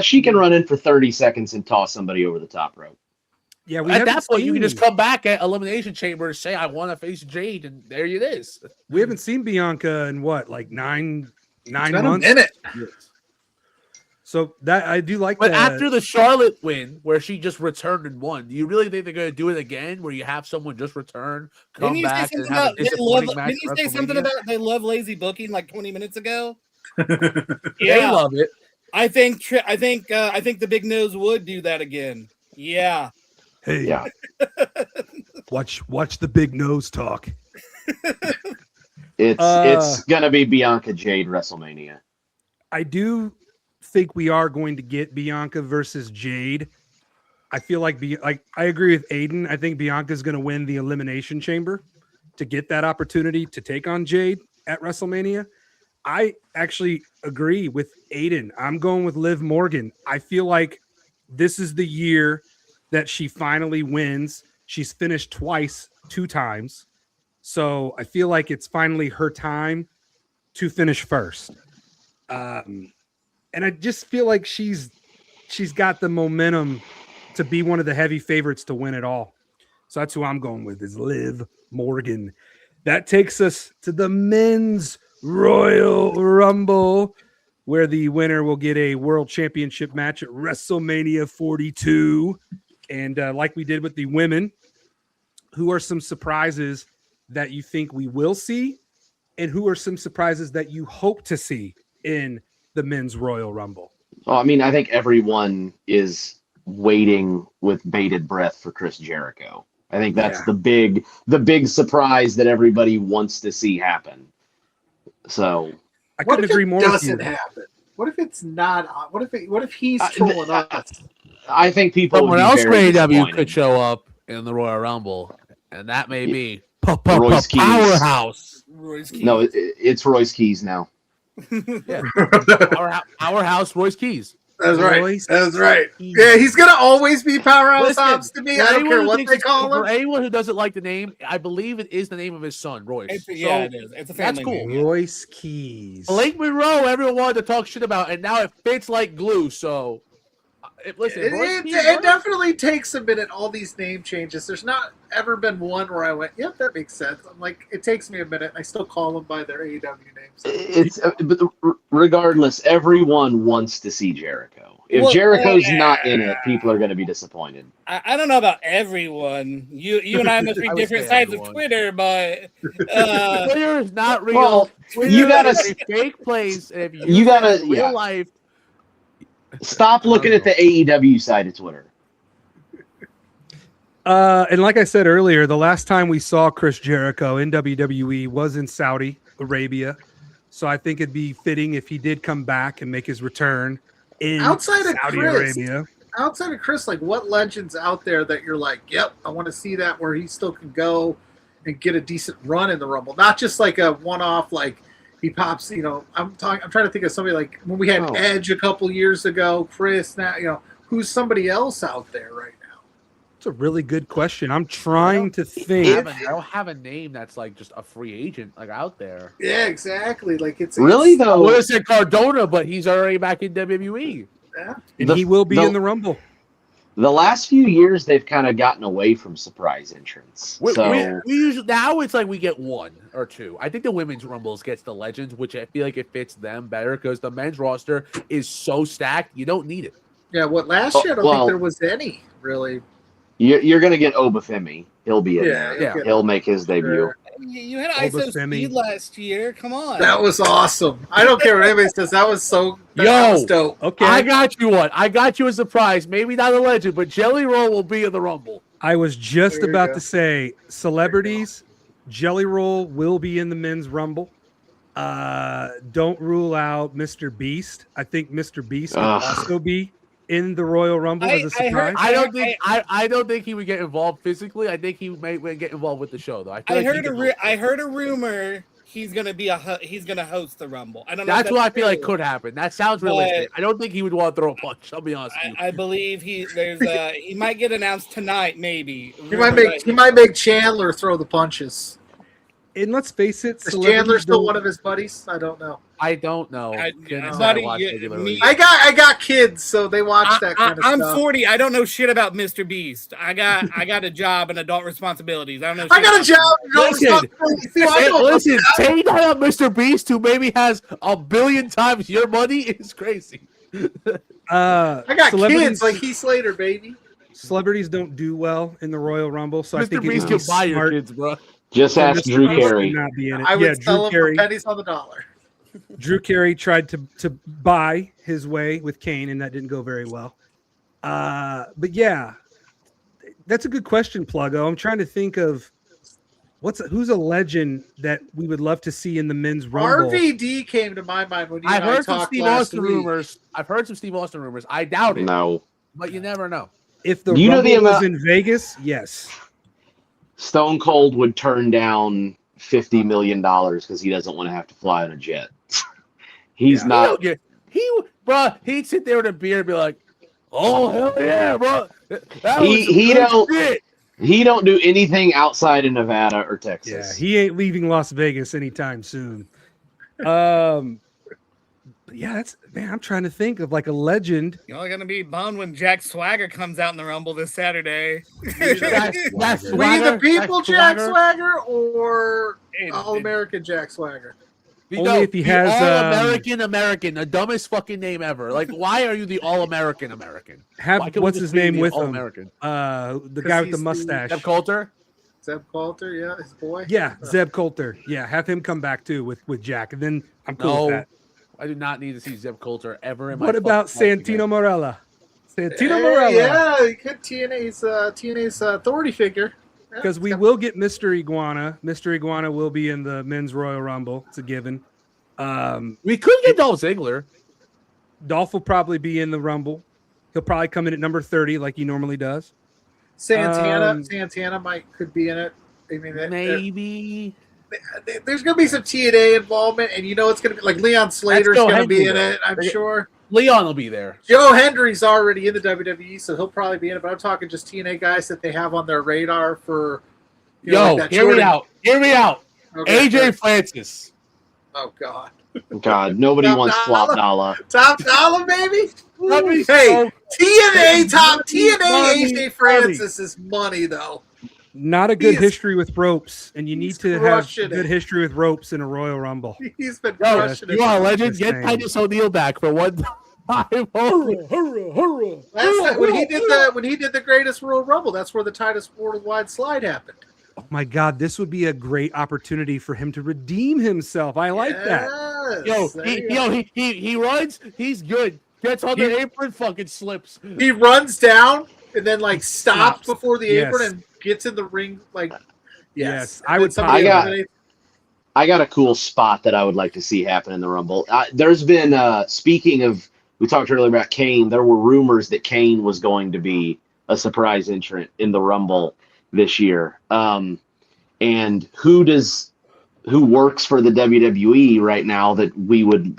she can run in for 30 seconds and toss somebody over the top rope. Yeah, at that point, you can just come back at Elimination Chamber and say, I want to face Jade, and there it is. We haven't seen Bianca in what, like nine months? A minute. So that I do like but that. After the Charlotte win, where she just returned and won, do you really think they're going to do it again, where you have someone just return, come back, and have a disappointing match? Didn't you say something about they love lazy booking like 20 minutes ago? They love it. I think the Big Nose would do that again. Yeah. Hey, yeah. Watch the Big Nose talk. It's gonna be Bianca Jade WrestleMania. I do think we are going to get Bianca versus Jade. I feel like I agree with Aiden. I think Bianca's going to win the Elimination Chamber to get that opportunity to take on Jade at WrestleMania. I actually agree with Aiden. I'm going with Liv Morgan. I feel like this is the year that she finally wins. She's finished twice, 2 times. So I feel like it's finally her time to finish first. And I just feel like she's got the momentum to be one of the heavy favorites to win it all. So that's who I'm going with, is Liv Morgan. That takes us to the Men's Royal Rumble, where the winner will get a World Championship match at WrestleMania 42. And like we did with the women, who are some surprises that you think we will see, and who are some surprises that you hope to see in the Men's Royal Rumble? Well, I mean, I think everyone is waiting with bated breath for Chris Jericho. I think that's the big surprise that everybody wants to see happen. So I couldn't agree more. Doesn't happen. What if it's not? What if he's trolling us? I think people. Someone else from AEW could show up in the Royal Rumble, and that may be Royce Keys. Powerhouse. Royce Keys. No, it's Royce Keys now. Yeah. Powerhouse Royce Keys. That's right. Royce That's right. Keys. Yeah, he's gonna always be Powerhouse Listen, Hobbs to me. I don't care what they call For him. anyone who doesn't like the name, I believe it is the name of his son, Royce. It is. It's a family that's cool. name. Royce Keys. Blake Monroe, everyone wanted to talk shit about, and now it fits like glue. So Listen, it definitely takes a minute. All these name changes. There's not ever been one where I went, "Yep, that makes sense." I'm like, it takes me a minute. I still call them by their AEW names. But regardless, everyone wants to see Jericho. If Jericho's not in it, people are going to be disappointed. I don't know about everyone. You and I must be different sides of Twitter, but Twitter is not real. Well, Twitter you gotta is a fake place. And if you gotta real life. Stop looking at the AEW side of Twitter. And like I said earlier, the last time we saw Chris Jericho in WWE was in Saudi Arabia. So I think it'd be fitting if he did come back and make his return in Saudi Arabia. Outside of Chris, like what legends out there that you're like, yep, I want to see that where he still can go and get a decent run in the Rumble, not just like a one-off like. He pops, I'm trying to think of somebody like when we had Edge a couple years ago, Chris, now, who's somebody else out there right now? It's a really good question. I'm trying to think. I don't have a name that's like just a free agent like out there. Yeah, exactly. Like though. I would have said Cardona, but he's already back in WWE. Yeah. And he will be in the Rumble. The last few years, they've kind of gotten away from surprise entrants. We usually now it's like we get one or two. I think the women's Rumbles gets the legends, which I feel like it fits them better because the men's roster is so stacked. You don't need it. Yeah, last year I don't think there was any really. You're going to get Obafemi. He'll be in there. Yeah. He'll make his debut. You had ISO Speed last year. Come on. That was awesome. I don't care what anybody says. That was so. That was dope. Okay. I got you one. I got you a surprise. Maybe not a legend, but Jelly Roll will be in the Rumble. I was just about to say celebrities. Jelly Roll will be in the men's Rumble. Don't rule out Mr. Beast. I think Mr. Beast will also be in the Royal Rumble as a surprise. I don't think he would get involved physically. I think he might get involved with the show though. I heard a rumor he's gonna host the Rumble. I don't know. That's what I feel like could happen. That sounds realistic. I don't think he would want to throw a punch. I'll be honest with you. I believe he might get announced tonight. Maybe he might make Chandler throw the punches. And let's face it, is Chandler still one of his buddies? I don't know. I don't know. I got kids, so they watch that kind of stuff. I'm 40. I don't know shit about Mr. Beast. I got a job and adult responsibilities. I don't know. I got a job. Listen, saying that about Mr. Beast, who maybe has 1 billion times your money, is crazy. I got kids like Heath Slater, baby. Celebrities don't do well in the Royal Rumble, so Mr. I think Beast can buy your kids, bro. Just ask Drew Carey. I would sell him for pennies on the dollar. Drew Carey tried to buy his way with Kane, and that didn't go very well. But yeah, that's a good question, Pluggo. I'm trying to think of who's a legend that we would love to see in the men's Rumble. RVD came to my mind when I've heard some Steve Austin rumors. I've heard some Steve Austin rumors. I doubt it. No, but you never know. If the Rumble was in Vegas, yes. Stone Cold would turn down $50 million because he doesn't want to have to fly on a jet. He's not. He'd sit there with a beer and be like, "Oh hell yeah, bro!" He don't do anything outside of Nevada or Texas. Yeah, he ain't leaving Las Vegas anytime soon. But yeah, I'm trying to think of like a legend. You're all gonna be bummed when Jack Swagger comes out in the Rumble this Saturday. That's we the people Jack Swagger or All-American Jack Swagger? Only if he has American, the dumbest fucking name ever. Like, why are you the All-American? What's his name with him? All-American? The guy with the mustache. Zeb Coulter? Zeb Coulter, yeah, his boy. Yeah, Zeb Coulter. Yeah, have him come back too with Jack, and then I'm cool with that. I do not need to see Zeb Coulter ever in my life. What about Santino Marella? Marella. Yeah, he could TNA's authority figure. Because we will get Mr. Iguana. Mr. Iguana will be in the men's Royal Rumble. It's a given. We could get Dolph Ziggler. Dolph will probably be in the Rumble. He'll probably come in at number 30 like he normally does. Santana could be in it. I mean, maybe. There's going to be some TNA involvement, and it's going to be like Leon Slater's going to be in it, I'm sure. Leon will be there. Joe Hendry's already in the WWE, so he'll probably be in it, but I'm talking just TNA guys that they have on their radar for... Hear me out. Okay, AJ Francis. Oh, God. God, nobody Top wants dollar. flop dollar. Top dollar, baby. That'd be Hey, so TNA top TNA money, AJ Francis is money though. Not a good He is- history with ropes, and you need he's to have crushing good it. history with ropes in a Royal Rumble. He's been Yo, crushing you it. are a legend. Just Get saying. Titus O'Neil back for one time. Last time, when he did the greatest Royal Rumble, that's where the Titus Worldwide slide happened. Oh my God, this would be a great opportunity for him to redeem himself. I like that. Yo, There you go. he runs. He's good. Gets on the apron, fucking slips. He runs down and then like stops before the Yes. apron and gets in the ring. Like, Yes, And I then would somebody pop in. eliminates- I got a cool spot that I would like to see happen in the Rumble. There's been, speaking of, we talked earlier about Kane. There were rumors that Kane was going to be a surprise entrant in the Rumble this year. And who works for the WWE right now that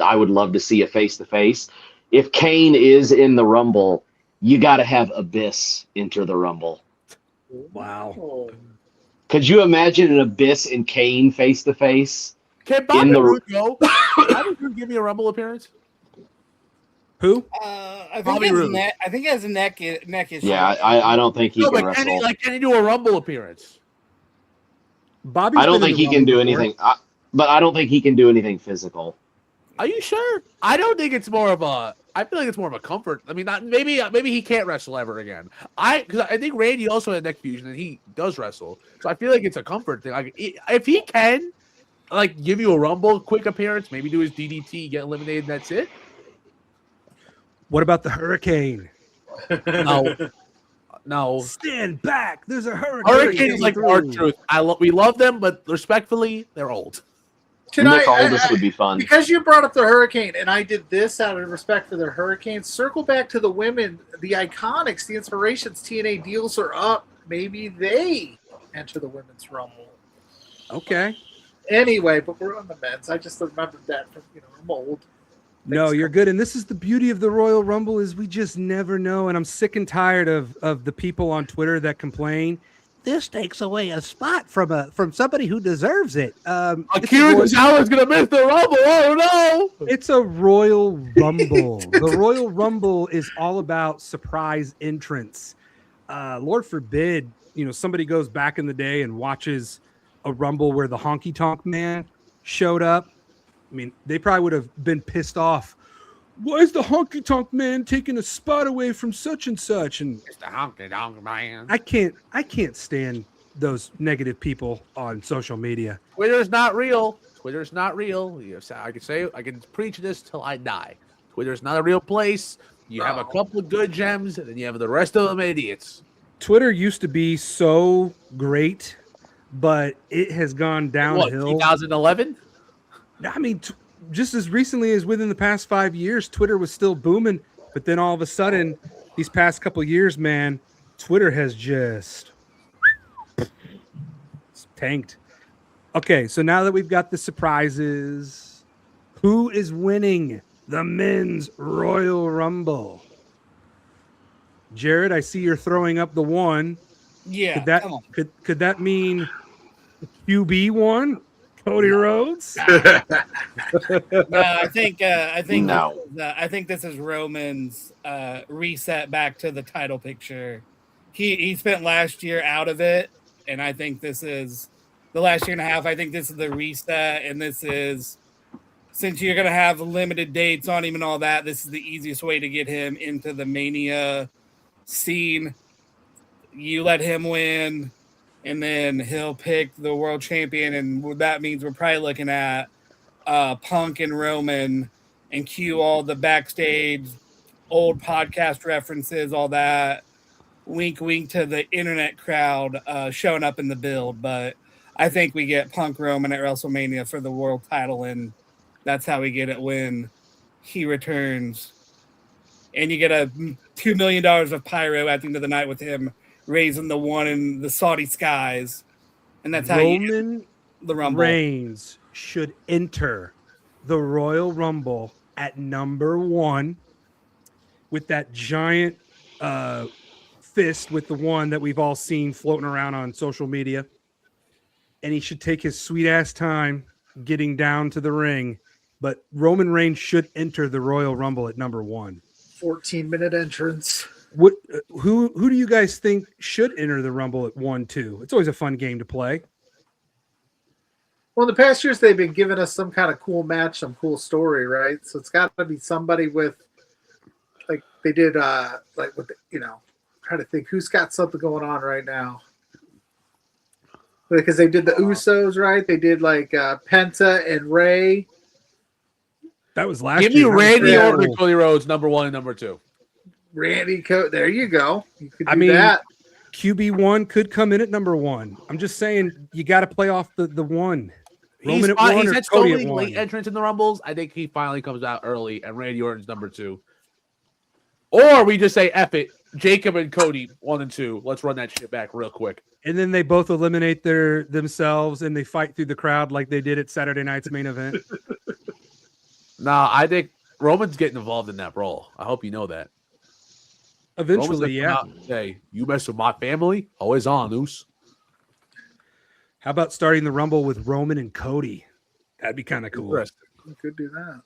I would love to see a face-to-face. If Kane is in the Rumble, you got to have Abyss enter the Rumble. Wow. Oh. Could you imagine an Abyss and Kane face-to-face? Can Bobby In the- Roode go? Bobby Roode give me a Rumble appearance? Who? I Bobby think Roode. I think he has a neck issue. Yeah, I don't think he No, can but can wrestle. he do a Rumble appearance? Bobby's I don't been in think the he can do Rumble before. anything. But I don't think he can do anything physical. Are you sure? I don't think it's more of a. I feel like it's more of a comfort. I mean, maybe he can't wrestle ever again. Because I think Randy also had neck fusion and he does wrestle, so I feel like it's a comfort thing. Like if he can, like give you a Rumble quick appearance, maybe do his DDT, get eliminated, and that's it. What about the Hurricane? No. Stand back. There's a hurricane. Hurricane is like through. our truth. We love them, but respectfully, they're old. Can Nick I- Aldis would be fun. Because you brought up the Hurricane, and I did this out of respect for the Hurricane, circle back to the women, the Iconics, the Inspirations, TNA deals are up. Maybe they enter the Women's Rumble. Okay. Anyway, but we're on the men's. I just remembered that from, I'm old. No, you're good. And this is the beauty of the Royal Rumble is we just never know. And I'm sick and tired of the people on Twitter that complain. This takes away a spot from somebody who deserves it. Akira Tozawa is gonna miss the Rumble. Oh no! It's a Royal Rumble. The Royal Rumble is all about surprise entrants. Lord forbid, somebody goes back in the day and watches a Rumble where the Honky Tonk Man showed up. I mean, they probably would have been pissed off. Why is the Honky Tonk Man taking a spot away from such and such? And It's the Honky Tonk Man. I can't stand those negative people on social media. Twitter's not real. Twitter's not real. I can preach this till I die. Twitter's not a real place. You have a couple of good gems, and then you have the rest of them idiots. Twitter used to be so great, but it has gone What, downhill. 2011? I mean, just as recently as within the past 5 years, Twitter was still booming. But then all of a sudden, these past couple of years, man, Twitter has just tanked. Okay, so now that we've got the surprises, who is winning the men's Royal Rumble? Jared, I see you're throwing up the one. Yeah. Could that mean QB1? Cody Rhodes? No, I think No. I think this is Roman's reset back to the title picture. He spent last year out of it, and I think this is the last year and a half. I think this is the reset, and this is, since you're gonna have limited dates on him and all that, this is the easiest way to get him into the Mania scene. You let him win, and then he'll pick the world champion, and what that means we're probably looking at Punk and Roman, and cue all the backstage old podcast references, all that. Wink, wink to the internet crowd showing up in the build. But I think we get Punk Roman at WrestleMania for the world title, and that's how we get it when he returns. And you get a $2 million of pyro at the end of the night with him raising the one in the Saudi skies. And that's how you Roman the Rumble. Reigns should enter the Royal Rumble at number 1 with that giant fist with the one that we've all seen floating around on social media. And he should take his sweet ass time getting down to the ring but Roman Reigns should enter the Royal Rumble at number 1. 14-minute entrance. What? Who do you guys think should enter the Rumble at 1-2? It's always a fun game to play. Well, in the past years, they've been giving us some kind of cool match, some cool story, right? So it's got to be somebody with, like they did, like with, trying to think who's got something going on right now. Because they did the Usos, right? They did like Penta and Ray. That was last Give year. me Randy Orton and Cody Rhodes, number 1 and number 2. Randy There you go. You could do that. QB1 could come in at number 1. I'm just saying you got to play off the 1. Roman at 1 He's or had so Cody many at 1. late entrants in the Rumbles. I think he finally comes out early, and Randy Orton's number 2. Or we just say, F it, Jacob and Cody, 1 and 2. Let's run that shit back real quick. And then they both eliminate themselves and they fight through the crowd like they did at Saturday night's main event. Nah, I think Roman's getting involved in that brawl. I hope you know that. Eventually, yeah. Say, you mess with my family? Always on, Noose. How about starting the Rumble with Roman and Cody? That'd be kind of cool. You could do that.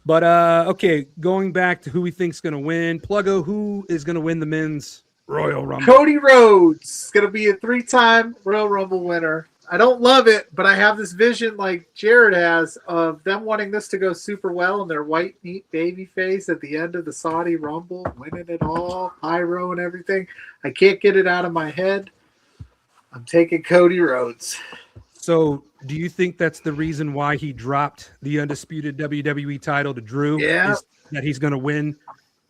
But, okay, going back to who we think's going to win. Pluggo, who is going to win the men's Royal Rumble? Cody Rhodes. Going to be a 3-time Royal Rumble winner. I don't love it, but I have this vision like Jared has of them wanting this to go super well in their white meat baby face at the end of the Saudi Rumble, winning it all, pyro and everything. I can't get it out of my head. I'm taking Cody Rhodes. So do you think that's the reason why he dropped the undisputed WWE title to Drew? Yeah. Is that he's going to win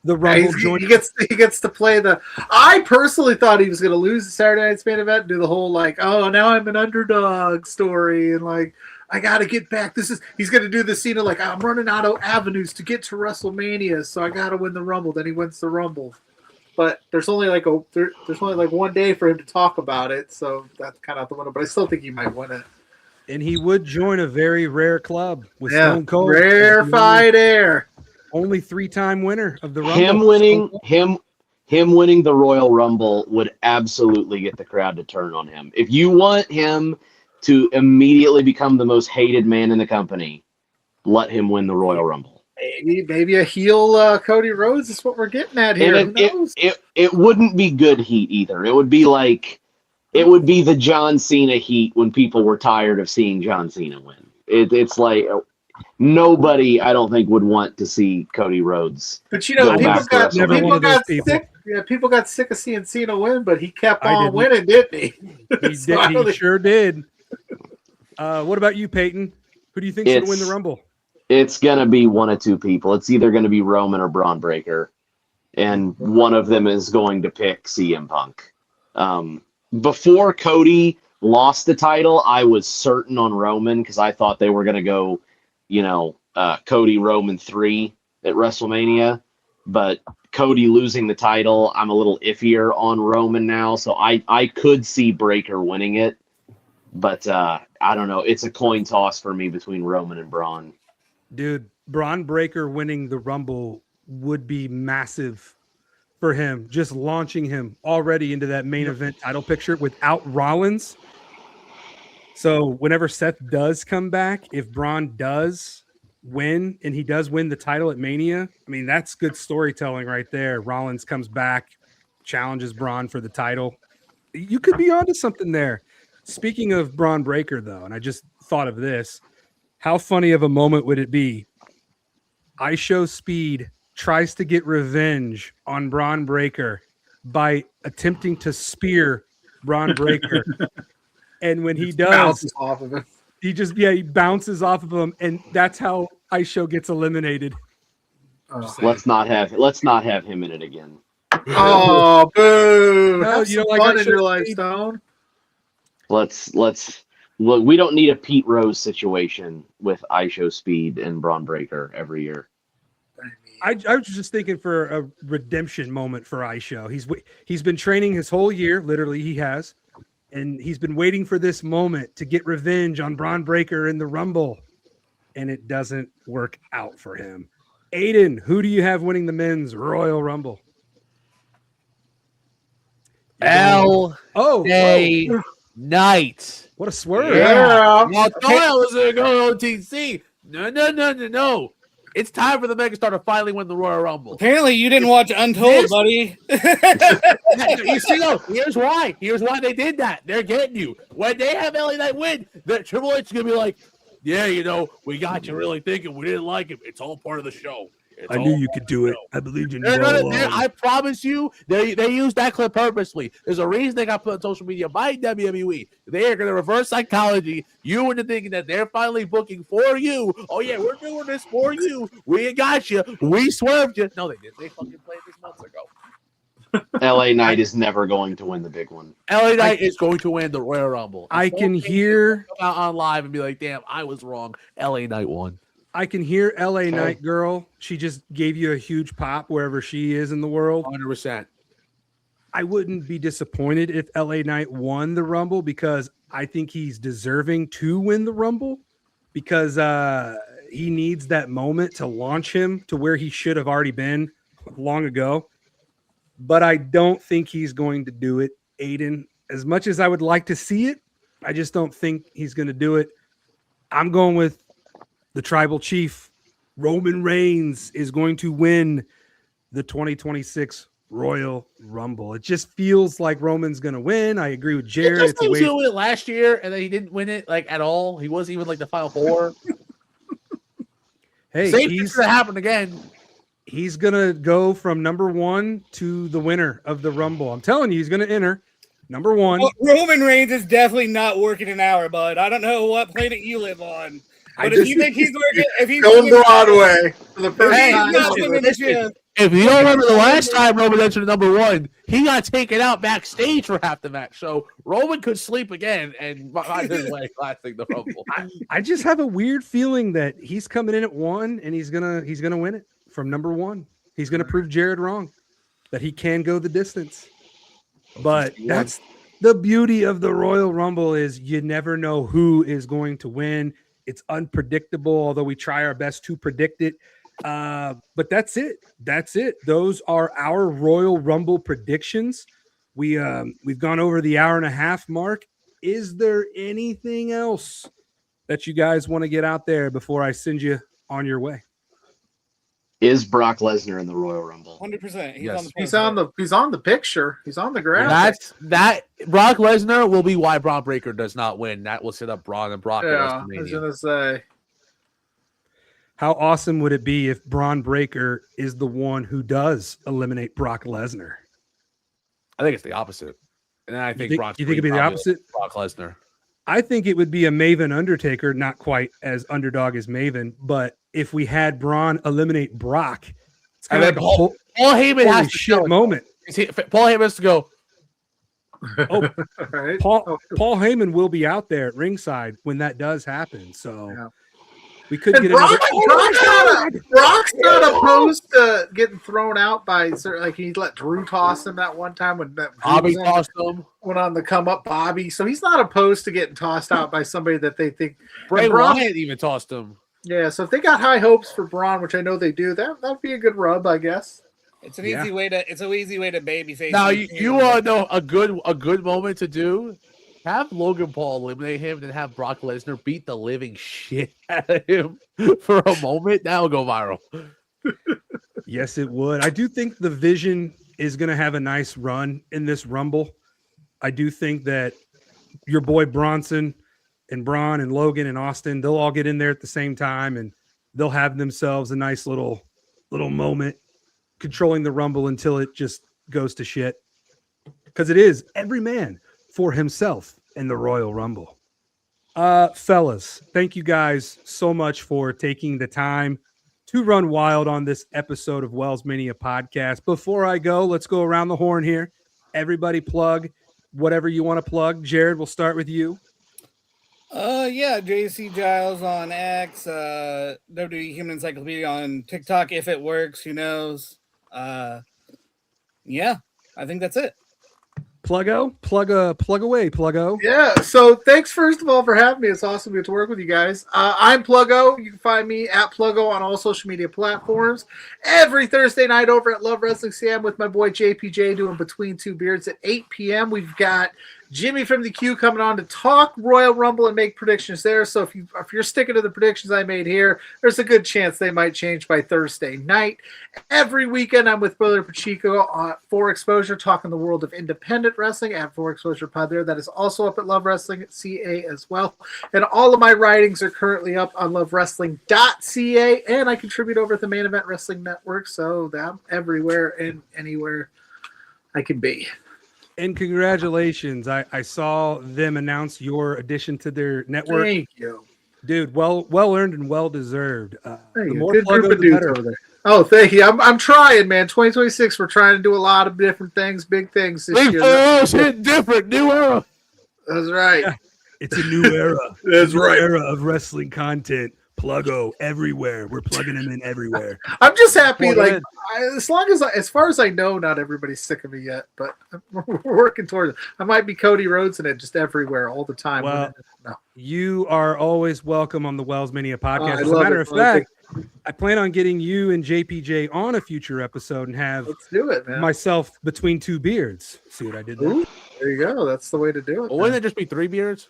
the Rumble? He gets to play the. I personally thought he was going to lose the Saturday Night's main event and do the whole like, oh, now I'm an underdog story and like I got to get back. He's going to do the scene of like I'm running out of avenues to get to WrestleMania, so I got to win the Rumble. Then he wins the Rumble, but there's only like one day for him to talk about it, so that's kind of out the window. But I still think he might win it. And he would join a very rare club with Stone Cold. Rarefied air. Only 3-time winner of the Rumble. Him winning the Royal Rumble would absolutely get the crowd to turn on him. If you want him to immediately become the most hated man in the company, let him win the Royal Rumble. Maybe a heel Cody Rhodes is what we're getting at here. And it wouldn't be good heat either. It would be the John Cena heat when people were tired of seeing John Cena win. It's like nobody, I don't think, would want to see Cody Rhodes. But people got sick of seeing Cena win, but he kept on winning, didn't he? He sure did. What about you, Payton? Who do you think's going to win the Rumble? It's going to be one of two people. It's either going to be Roman or Braun Breaker, and one of them is going to pick CM Punk. Before Cody lost the title, I was certain on Roman because I thought they were going to go, Cody Roman 3 at WrestleMania. But Cody losing the title, I'm a little iffier on Roman now. So I could see Breaker winning it. But I don't know. It's a coin toss for me between Roman and Braun. Dude, Braun Breaker winning the Rumble would be massive for him, just launching him already into that main event title picture without Rollins. So whenever Seth does come back, if Braun does win and he does win the title at Mania, I mean, that's good storytelling right there. Rollins comes back, challenges Braun for the title. You could be onto something there. Speaking of Braun Breaker, though, and I just thought of this, how funny of a moment would it be? IShow Speed tries to get revenge on Braun Breaker by attempting to spear Braun Breaker. And when he does, bounces off of him. He bounces off of him, and that's how IShow gets eliminated. Let's not have him in it again. Oh, boo! No, Have some fun in your life, Stone. Look, we don't need a Pete Rose situation with IShow Speed and Braun Breaker every year. I was just thinking for a redemption moment for IShow. He's been training his whole year, literally he has, and he's been waiting for this moment to get revenge on Braun Breaker in the Rumble, and it doesn't work out for him. Aiden, who do you have winning the men's Royal Rumble? Night. What a swerve. Yeah. Well, I was going to go OTC. No. It's time for the megastar to finally win the Royal Rumble. Apparently, you didn't watch Untold, buddy. You see, here's why. Here's why they did that. They're getting you. When they have LA Knight win, the Triple H is going to be like, yeah, we got you really thinking we didn't like him. It's all part of the show. I knew you could do it. I believed in you. I promise you, they used that clip purposely. There's a reason they got put on social media by WWE. They are going to reverse psychology. You into thinking that they're finally booking for you. Oh, yeah, we're doing this for you. We got you. We swerved you. No, they didn't. They fucking played this months ago. LA Knight is never going to win the big one. LA Knight is going to win the Royal Rumble. I can hear come out on live and be like, damn, I was wrong. LA Knight won. I can hear LA Knight girl. She just gave you a huge pop wherever she is in the world. 100%. I wouldn't be disappointed if LA Knight won the Rumble because I think he's deserving to win the Rumble because he needs that moment to launch him to where he should have already been long ago. But I don't think he's going to do it, Aiden. As much as I would like to see it, I just don't think he's going to do it. I'm going with the tribal chief. Roman Reigns is going to win the 2026 Royal Rumble. It just feels like Roman's going to win. I agree with Jared. He was going to win it last year, and then he didn't win it like at all. He wasn't even like the final four. Hey, same thing's going to happen again. He's going to go from number one to the winner of the Rumble. I'm telling you, he's going to enter number one. Well, Roman Reigns is definitely not working an hour, bud. I don't know what planet you live on. But if you think he's working, if he's going Broadway for the first time, if you don't remember the last time Roman entered number one, he got taken out backstage for half the match. So Roman could sleep again and find his way lasting the Rumble. I just have a weird feeling that he's coming in at one and he's gonna win it from number one. He's gonna prove Jared wrong that he can go the distance. But that's the beauty of the Royal Rumble is you never know who is going to win. It's unpredictable, although we try our best to predict it. But that's it. That's it. Those are our Royal Rumble predictions. We've gone over the hour and a half mark. Is there anything else that you guys want to get out there before I send you on your way? Is Brock Lesnar in the Royal Rumble? 100%. He's on the picture. He's on the ground. That Brock Lesnar will be why Braun Breaker does not win. That will set up Braun and Brock. Yeah, I was gonna say. How awesome would it be if Braun Breaker is the one who does eliminate Brock Lesnar? I think it's the opposite. And I think you think it'd be the opposite? Brock Lesnar. I think it would be a Maven Undertaker, not quite as underdog as Maven, but if we had Braun eliminate Brock, it's kind of like Paul Heyman has to shit moment. Paul Heyman has to go. Oh, right. Paul Heyman will be out there at ringside when that does happen. So we could and get Brock's not opposed to getting thrown out by like he let Drew toss him that one time when Bobby tossed him. Went on the come up Bobby, so he's not opposed to getting tossed out by somebody that they think. Bray Wyatt even tossed him. Yeah, so if they got high hopes for Braun, which I know they do, that'd be a good rub, I guess. It's an easy way to babyface. Now you want to know a good moment to do. Have Logan Paul eliminate him and have Brock Lesnar beat the living shit out of him for a moment. That'll go viral. Yes, it would. I do think the Vision is going to have a nice run in this Rumble. I do think that your boy Bronson and Braun and Logan and Austin, they'll all get in there at the same time and they'll have themselves a nice little moment controlling the Rumble until it just goes to shit. Because it is every man for himself in the Royal Rumble. Fellas, thank you guys so much for taking the time to run wild on this episode of WellsMania Podcast. Before I go, let's go around the horn here. Everybody plug whatever you want to plug. Jared, we'll start with you. JC Giles on X, WWE Human Encyclopedia on TikTok if it works, who knows. I think that's it. Pluggo, plug away, Pluggo. Yeah, so thanks first of all for having me. It's awesome to get to work with you guys. I'm Pluggo. You can find me at Pluggo on all social media platforms. Every Thursday night over at Love Wrestling Sam with my boy JPJ doing Between Two Beards at 8 p.m. We've got Jimmy from the Q coming on to talk Royal Rumble and make predictions there. So if you're sticking to the predictions I made here, there's a good chance they might change by Thursday night. Every weekend, I'm with Brother Pacheco for Exposure, talking the world of independent wrestling at For Exposure Pod there. That is also up at Love Wrestling CA as well. And all of my writings are currently up on lovewrestling.ca, and I contribute over at the Main Event Wrestling Network, so I'm everywhere and anywhere I can be. And congratulations. I saw them announce your addition to their network. Thank you. Dude, well earned and well deserved. The more good group Pluggo, of the dudes better. over there. Oh, thank you. I'm trying, man. 2026, we're trying to do a lot of different things, big things this year. Shit different, new era. That's right. Yeah. It's a new era. That's right. Era of wrestling content. Pluggo everywhere. We're plugging them in everywhere. I'm just happy, Plug it as far as I know, not everybody's sick of me yet, but we're working towards it. I might be Cody Rhodes in it just everywhere all the time. Well, no. You are always welcome on the WellsMania podcast. I As a love matter it. of fact, I plan on getting you and JPJ on a future episode and have Let's do it, man. myself between two beards. See what I did there? Ooh, there you go. That's the way to do it. Well, wouldn't it just be 3 beards?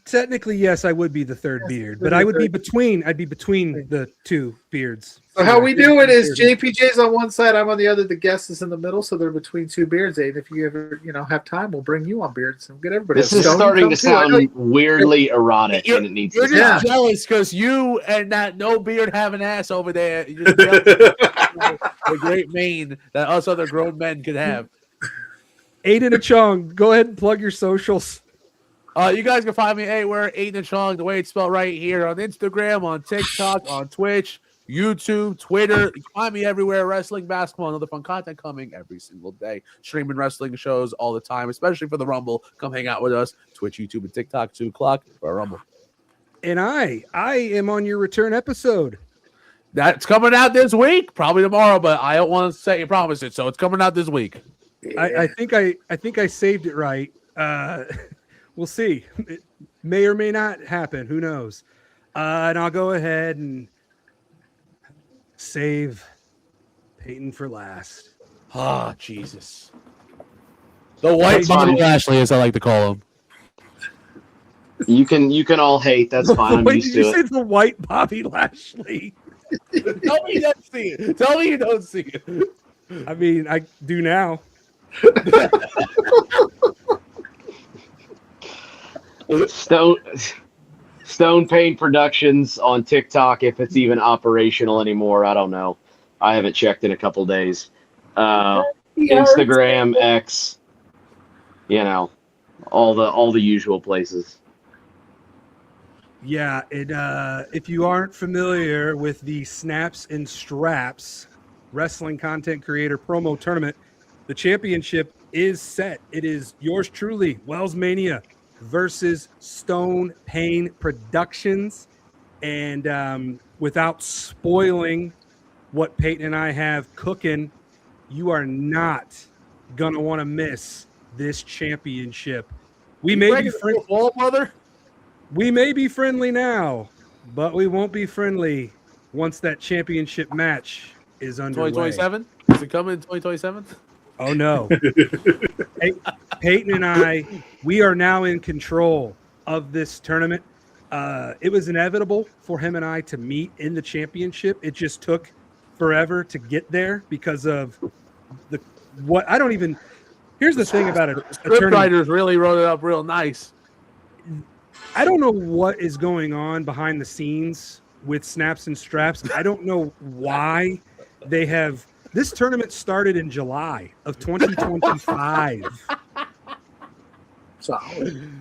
Technically, yes, I would be the third beard, but I would be between. I'd be between the two beards. So how we do it is JPJ's on one side, I'm on the other. The guest is in the middle, so they're between two beards. And if you ever, have time, we'll bring you on beards and get everybody. This is starting to sound weirdly erotic, and it needs You're to just stop. jealous because you and that no beard having ass over there. You're just jealous of the great mane that us other grown men could have. Aiden and Chong, go ahead and plug your socials. You guys can find me anywhere, Aiden and Chong, the way it's spelled right here on Instagram, on TikTok, on Twitch, YouTube, Twitter. You can find me everywhere, wrestling, basketball, and other fun content coming every single day. Streaming wrestling shows all the time, especially for the Rumble. Come hang out with us. Twitch, YouTube, and TikTok, 2 o'clock for a Rumble. And I am on your return episode. That's coming out this week, probably tomorrow, but I don't want to say you promise it, so it's coming out this week. I think I saved it right. We'll see. It may or may not happen. Who knows? And I'll go ahead and save Payton for last. Ah, Jesus. The white Bobby Lashley, as I like to call him. You can all hate. That's fine. I'm Wait, used did you to say it. the white Bobby Lashley? Tell me you don't see it. Tell me you don't see it. I mean, I do now. Stone Pain Productions on TikTok, if it's even operational anymore. I don't know. I haven't checked in a couple days. Instagram, X, all the usual places. Yeah, if you aren't familiar with the Snaps and Straps wrestling content creator promo tournament, the championship is set. It is yours truly, WellsMania versus Stone Pain Productions. And without spoiling what Payton and I have cooking, you are not going to want to miss this championship. We may be friendly now, but we won't be friendly once that championship match is underway. 2027? Is it coming in 2027? Oh, no. Hey, Payton and I, we are now in control of this tournament. It was inevitable for him and I to meet in the championship. It just took forever to get there because of here's the thing about it. Script writers really wrote it up real nice. I don't know what is going on behind the scenes with Snaps and Straps. I don't know why they have. This tournament started in July of 2025. Solid.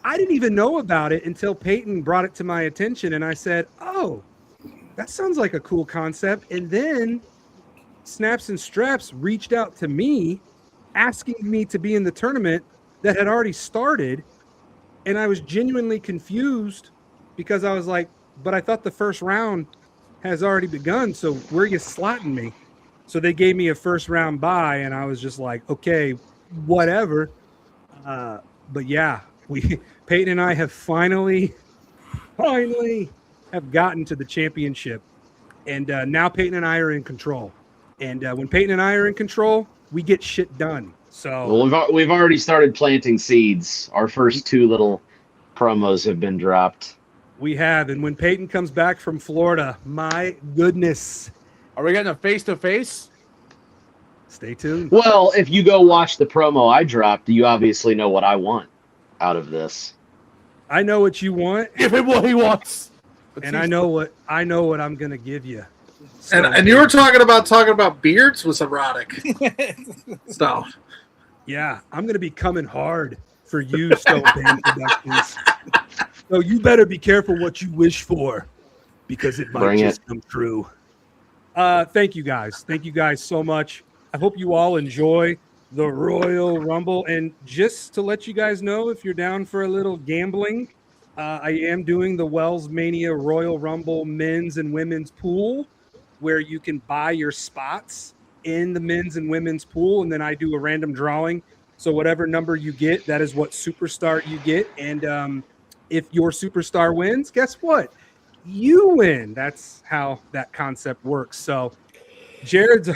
I didn't even know about it until Payton brought it to my attention, and I said, "Oh, that sounds like a cool concept." And then Snaps and Straps reached out to me, asking me to be in the tournament that had already started. And I was genuinely confused because I was like, but I thought the first round has already begun. So where are you slotting me? So they gave me a first round bye, and I was just like, okay, whatever. But yeah, Payton and I have finally have gotten to the championship. And now Payton and I are in control. And when Payton and I are in control, we get shit done. So Well, we've already started planting seeds. Our first 2 little promos have been dropped. we have, and when Payton comes back from Florida, my goodness, Are we getting a face-to-face? stay tuned. Well, if you go watch the promo I dropped, you obviously know what I want out of this. I know what you want, Give him what he wants. and I know what I'm gonna give you. So, And you were talking about beards was erotic stuff. yeah, I'm gonna be coming hard for you, Stone Band Productions. So you better be careful what you wish for, because it might Bring just it. come true. Thank you guys. Thank you guys so much. I hope you all enjoy the Royal Rumble. And just to let you guys know, if you're down for a little gambling, I am doing the WellsMania Royal Rumble men's and women's pool, where you can buy your spots in the men's and women's pool, and then I do a random drawing. So whatever number you get, that is what superstar you get. And if your superstar wins, guess what? You win. That's how that concept works. So Jared's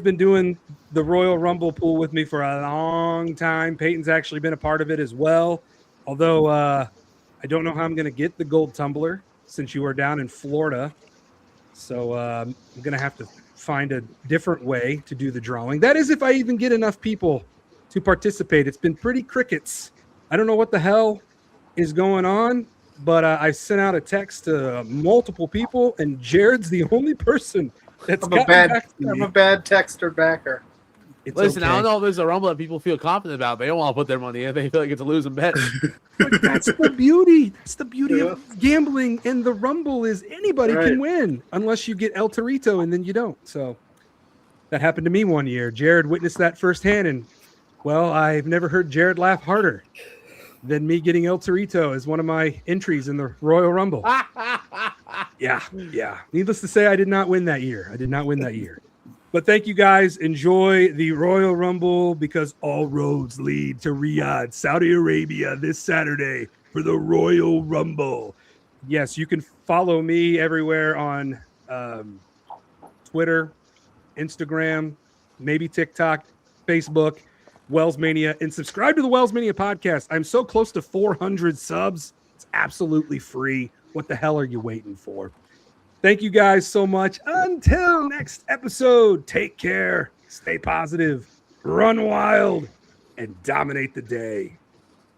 been doing the Royal Rumble pool with me for a long time. Peyton's actually been a part of it as well. Although I don't know how I'm going to get the gold tumbler since you are down in Florida. So I'm going to have to find a different way to do the drawing. That is if I even get enough people to participate. It's been pretty crickets. I don't know what the hell is going on, but I sent out a text to multiple people, and Jared's the only person that's I'm a bad texter backer. It's Listen, okay. I don't know if there's a Rumble that people feel confident about. They don't want to put their money in. They feel like it's a losing bet. But that's the beauty. That's the beauty of gambling. And the Rumble is anybody can win unless you get El Torito, and then you don't. So that happened to me one year. Jared witnessed that firsthand, and well, I've never heard Jared laugh harder than me getting El Torito as one of my entries in the Royal Rumble. Yeah. Needless to say, I did not win that year. But thank you guys. Enjoy the Royal Rumble, because all roads lead to Riyadh, Saudi Arabia this Saturday for the Royal Rumble. Yes, you can follow me everywhere on Twitter, Instagram, maybe TikTok, Facebook, WellsMania, and subscribe to the WellsMania podcast. I'm so close to 400 subs. It's absolutely free. What the hell are you waiting for? Thank you guys so much. Until next episode, take care, stay positive, run wild, and dominate the day.